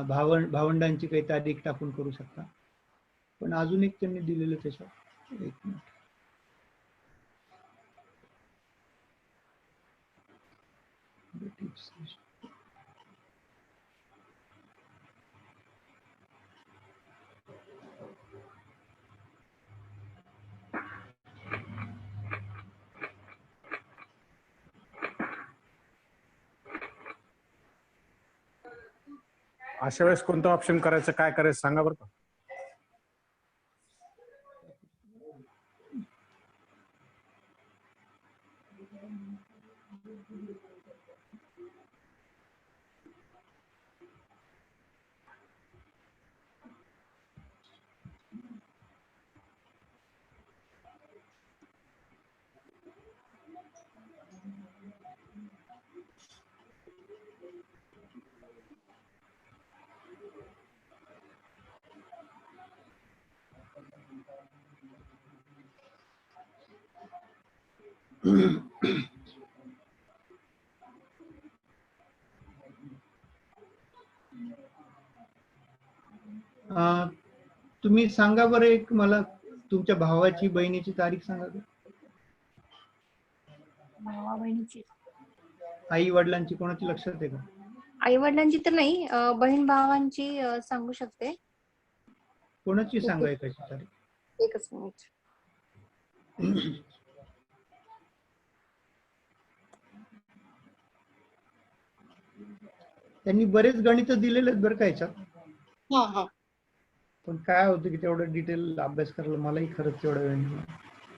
भावंडांची काही तारीख टाकून करू शकता. पण अजून एक त्यांनी दिलेलं त्याच्यात, एक मिनिट. अशा वेळेस कोणतं ऑप्शन करायचं, काय करायचं सांगा बरं का. तुम्ही सांगा बरं एक मला, तुमच्या भावाची बहिणीची तारीख सांगा बरं. भावा बहिणीची, आई वडिलांची कोणाची लक्षात आहे का? आई वडिलांची तर नाही, बहीण भावांची सांगू शकते. कोणाची सांगा एकाची तारीख. एकच मिनिट. त्यांनी बरेच गणित दिलेले आहेत बरं का याच्यात. हा हा. पण काय होतं की तेवढं डिटेल अभ्यास करायला मलाही खरंच तेवढा वेळ नाही.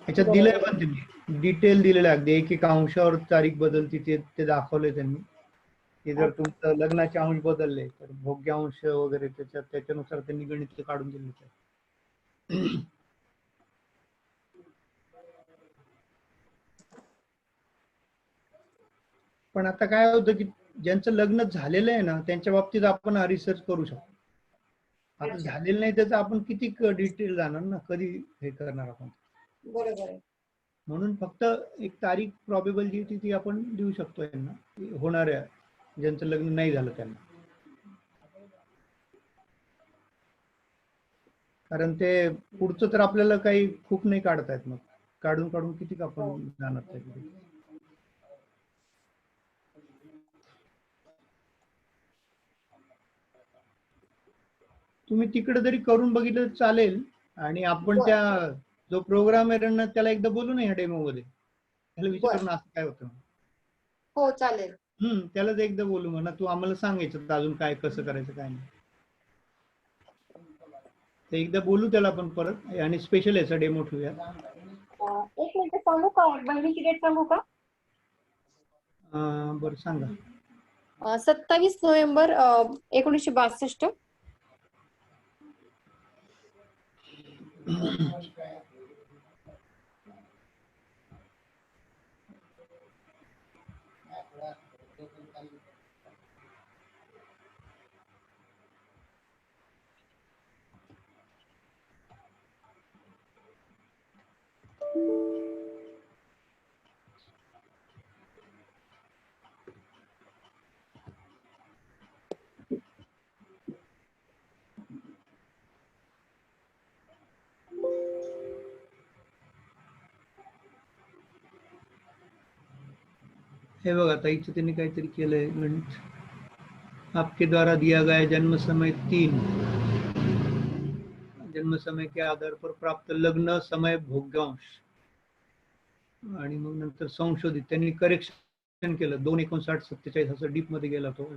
याच्यात दिलंय पण त्यांनी डिटेल दिलेलं आहे अगदी, एक एक अंशावर तारीख बदलती ते दाखवलंय त्यांनी. की जर तुमचं लग्नाचे अंश बदलले तर भोग्य अंश वगैरे त्याच्यानुसार त्यांनी गणित काढून दिले. पण आता काय होतं की ज्यांचं लग्न झालेलं आहे ना त्यांच्या बाबतीत आपण हा रिसर्च करू शकतो. आता झालेलं नाही त्याचं आपण किती डिटेल जाणार ना, कधी हे करणार आपण. बरोबर आहे. म्हणून फक्त एक तारीख प्रॉबेबल जी ती आपण देऊ शकतो यांना, होणाऱ्या ज्यांचं लग्न नाही झालं त्यांना. कारण ते पुढचं तर आपल्याला काही खूप नाही काढता येत, मग काढून काढून किती आपण जाणार त्याकडे. तुम्ही तिकडे जरी करून बघितलं चालेल. आणि आपण त्या जो प्रोग्रामर त्याला एकदा बोलू ना ह्या डेमो मध्ये, त्याला विचारून असं काय होतं. हो चालेल. त्यालाच एकदा बोलू म्हणा, तू आम्हाला सांगायचं अजून काय कसं करायचं काय नाही. ते एकदा बोलू त्याला आपण परत, आणि स्पेशल याचा डेमो ठेवूया. एक मिनिट सांगू का, बहिणीची डेट सांगू का? बरं सांगा. 27 नोव्हेंबर 1962. हे बघा ताईचं त्यांनी काहीतरी केलंय गणित. आपके द्वारा दिया गया जन्म समय 3, जन्म समय के आधार पर प्राप्त लग्न समय भोग्यांश, आणि मग नंतर संशोधित त्यांनी करेक्शन केलं 25947 असं डीप मध्ये गेला तो.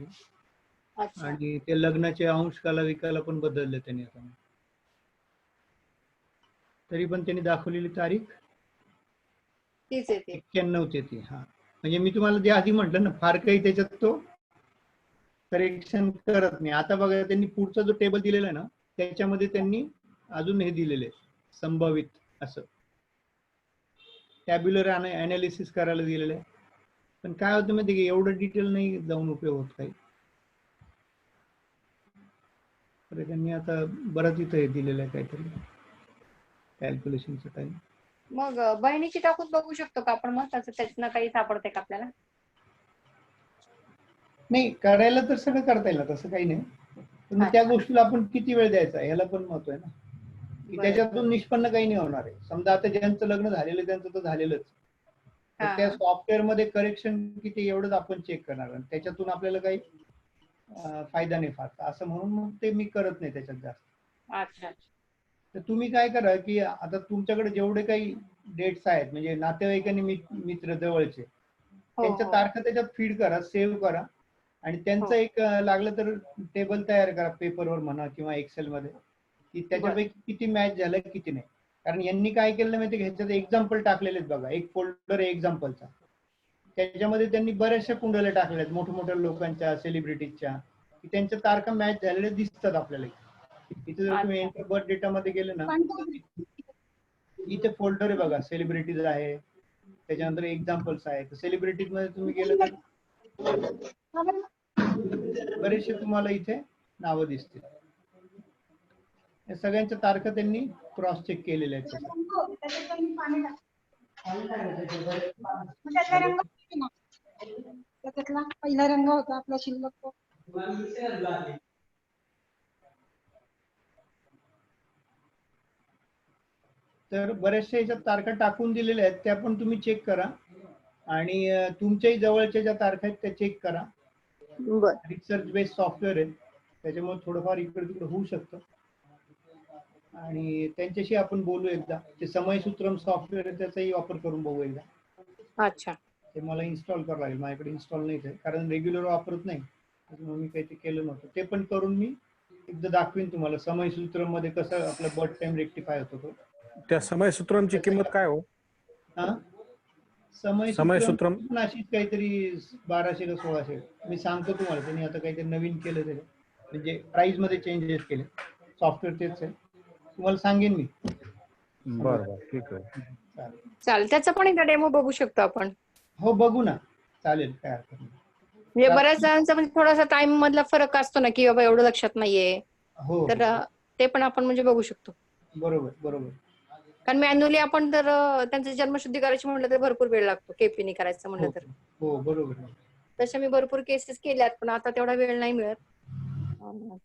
अच्छा. आणि ते लग्नाचे अंश काला विकाला पण बदलले त्यांनी आता. तरी पण त्यांनी दाखवलेली तारीख तीच आहे ती. 91 ते ती. हा म्हणजे मी तुम्हाला जे आधी म्हटलं ना, फार काही त्याच्यात तो करेक्शन करत नाही. आता बघा त्यांनी पुढचा जो टेबल दिलेला आहे ना, त्याच्यामध्ये त्यांनी अजून हे दिलेले संभावित असं टॅब्युलर अनालिसिस करायला दिलेलं आहे. पण काय होतं माहिती की एवढं डिटेल नाही जाऊन उपयोग होत काही. तर त्यांनी आता बरंच इथं हे दिलेलं आहे काहीतरी कॅल्क्युलेशनचं काही. मग बहिणीची टाकून बघू शकतो का आपण, मग त्याच्यानं काही सापडते का आपल्याला? नाही, करायला तर सगळं करता येईल ना, तसं काही नाही. पण मग त्या गोष्टीला आपण किती वेळ द्यायचा याला पण महत्व आहे ना, की त्याच्यातून निष्पन्न काही नाही होणार आहे. समजा आता ज्यांचं लग्न झालेलं त्यांचं तर झालेलंच, तर त्या सॉफ्टवेअर मध्ये करेक्शन किती एवढंच आपण चेक करणार, आणि त्याच्यातून आपल्याला काही फायदा नाही फार, असं म्हणून मग ते मी करत नाही त्याच्यात जास्त. अच्छा. तर तुम्ही काय करा की आता तुमच्याकडे जेवढे काही डेट्स आहेत म्हणजे नातेवाईकांनी मित्र जवळचे, त्यांच्या तारखा त्याच्यात फीड करा, सेव्ह करा, आणि त्यांचं एक लागलं तर टेबल तयार करा पेपरवर म्हणा किंवा एक्सेल मध्ये, की त्याच्यापैकी किती मॅच झालं किती नाही. कारण यांनी काय केलं माहिती का, ह्याच्यात एक्झाम्पल टाकलेले आहेत बघा, एक फोल्डर आहे एक्झाम्पलचा, त्याच्यामध्ये त्यांनी बऱ्याचशा कुंडल्या टाकल्या आहेत मोठ्या मोठ्या लोकांच्या, सेलिब्रिटीजच्या, की त्यांच्या तारखा मॅच झालेल्या दिसतात आपल्याला. इथे जर तुम्ही एंटर बर्थ डेटा मध्ये गेले ना, इथे फोल्डर आहे बघा, सेलिब्रिटीज आहे, त्याच्यानंतर एक्झाम्पल्स आहे. सेलिब्रिटीज मध्ये तुम्ही गेलं तर बरेचसे तुम्हाला इथे नावं दिसतील. या सगळ्यांच्या तारखा त्यांनी क्रॉस चेक केलेल्या आहेत. त्याच्यातला पहिला रंग होता आपला शिल्लक. तर बऱ्याचशा याच्यात तारखा टाकून दिलेल्या आहेत, त्या पण तुम्ही चेक करा, आणि तुमच्याही जवळच्या ज्या तारखा आहेत त्या चेक करा. रिसर्च बेस्ड सॉफ्टवेअर आहे, त्याच्यामुळे थोडंफार इकडे तिकडे होऊ शकतं. आणि त्यांच्याशी आपण बोलू एकदा. ते समयसूत्रम सॉफ्टवेअर आहे, त्याचाही वापर करून बघू एकदा. अच्छा. ते मला इन्स्टॉल करावं लागेल, माझ्याकडे इन्स्टॉल नाही आहे कारण रेग्युलर वापरत नाही, त्याच्यामुळे मी काही ते केलं नव्हतं. ते पण करून मी एकदा दाखवीन तुम्हाला समयसूत्रम मध्ये कसं आपलं बर्थ टाइम रेक्टिफाय होतो. त्या समयसूत्रमची किंमत काय हो? समयसूत्रम अशीच काहीतरी 1200 का 1600. मी सांगतो तुम्हाला, त्यांनी आता काहीतरी नवीन केलं त्याने, म्हणजे प्राइस मध्ये चेंजेस केले. सॉफ्टवेअर तेच आहे, तुम्हाला सांगेन मी. बरं ठीक आहे, चालेल. त्याचा पण एकदा डेमो बघू शकतो आपण. हो बघू ना, चालेल, काय हरकत नाही. म्हणजे बऱ्याच जणांचा म्हणजे थोडासा टाइम मधला फरक असतो ना, की बाबा एवढं लक्षात नाहीये, तर ते पण आपण म्हणजे बघू शकतो. बरोबर बरोबर. कारण मॅन्युअली आपण तर त्यांचं जन्मशुद्धी करायची म्हटलं तर भरपूर वेळ लागतो, केपीनी करायचं म्हटलं तर. हो बरोबर. तशा मी भरपूर केसेस केल्यात, पण आता तेवढा वेळ नाही मिळत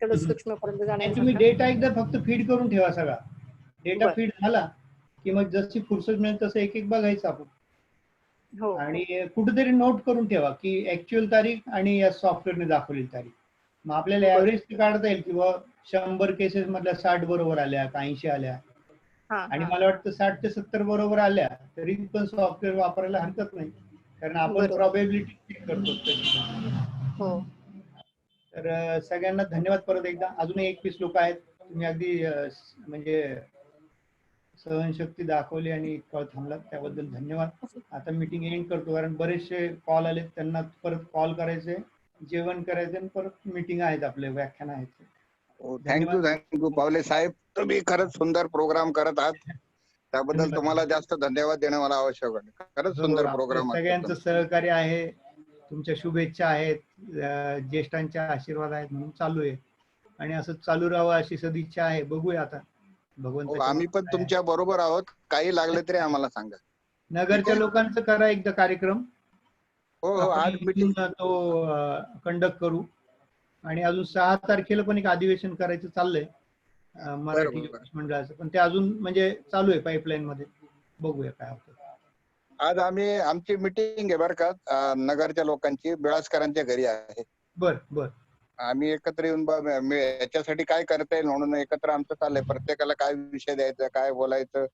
तेवढं सूक्ष्मपर्यंत जाण्यासाठी. तुम्ही डेटा एकदा फक्त फीड करून ठेवा सगळा. डेटा फीड झाला की मग जशी फुरसत मिळेल तसं एक एक बघायचं आपण. आणि कुठेतरी नोट करून ठेवा की ऍक्च्युअल तारीख आणि या सॉफ्टवेअरने दाखवलेली तारीख. मग आपल्याला ऍव्हरेज काढता येईल किंवा 100 केसेस मधल्या 60 बरोबर आल्या का 80 आल्या, आणि मला वाटतं 60 ते 70 बरोबर आल्या तरी पण सॉफ्टवेअर वापरायला हरकत नाही, कारण आपण प्रोबॅबिलिटी चेक करतो. तर सगळ्यांना धन्यवाद परत एकदा. अजूनही 21 लोक आहेत, तुम्ही अगदी म्हणजे सहनशक्ती दाखवली आणि इतका थांबलात, त्याबद्दल धन्यवाद. आता मीटिंग एंड करतो, कारण बरेचसे कॉल आले, त्यांना परत कॉल करायचे, जेवण करायचे, आणि परत मीटिंग आहेत, आपले व्याख्यान आहेत. थँक्यू पावले साहेब, तुम्ही खरंच सुंदर प्रोग्राम करत आहात, त्याबद्दल तुम्हाला जास्त धन्यवाद देणं मला आवश्यक आहे. खरंच सुंदर प्रोग्राम. सगळ्यांचं सहकार्य आहे, तुमच्या शुभेच्छा आहेत, ज्येष्ठांच्या आशीर्वाद आहेत, म्हणून चालू आहे, आणि असं चालू राहावं अशी सदिच्छा आहे. बघूया आता भगवंत. आम्ही पण तुमच्या बरोबर आहोत, काही लागले तरी आम्हाला सांगा. नगरच्या लोकांचं करा एकदा कार्यक्रम. हो, आज मीटिंग तो कंडक्ट करू, आणि अजून 6 तारखेला पण एक अधिवेशन करायचं चाललंय मराठी मंडळाचं, पण ते अजून म्हणजे चालू आहे पाईपलाईन मध्ये. बघूया काय होतं. आज आमची मिटिंग आहे बरं का, नगरच्या लोकांची बिळासकरांच्या घरी आहे. बर आम्ही एकत्र येऊन याच्यासाठी काय करता येईल म्हणून एकत्र आमचं चाललंय, प्रत्येकाला काय विषय द्यायचा, काय बोलायचं.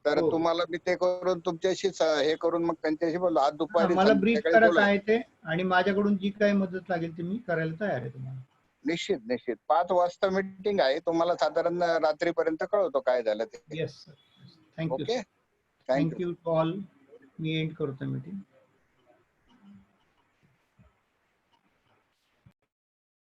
तर हो. तुम्हाला मी ते करून तुमच्याशी हे करून मग त्यांच्याशी बोललो आज हा, दुपारी मला ब्रीफ संध्याकाळी करायचं बोलू. आहे ते, आणि माझ्याकडून जी काही मदत लागेल ती मी करायला तयार आहे तुम्हाला. निश्चित 5 वाजता मीटिंग आहे, तुम्हाला साधारण रात्रीपर्यंत कळवतो काय झालं ते. Yes sir, thank you. Okay, thank you. Thank you to all. मी एंड करतो मीटिंग.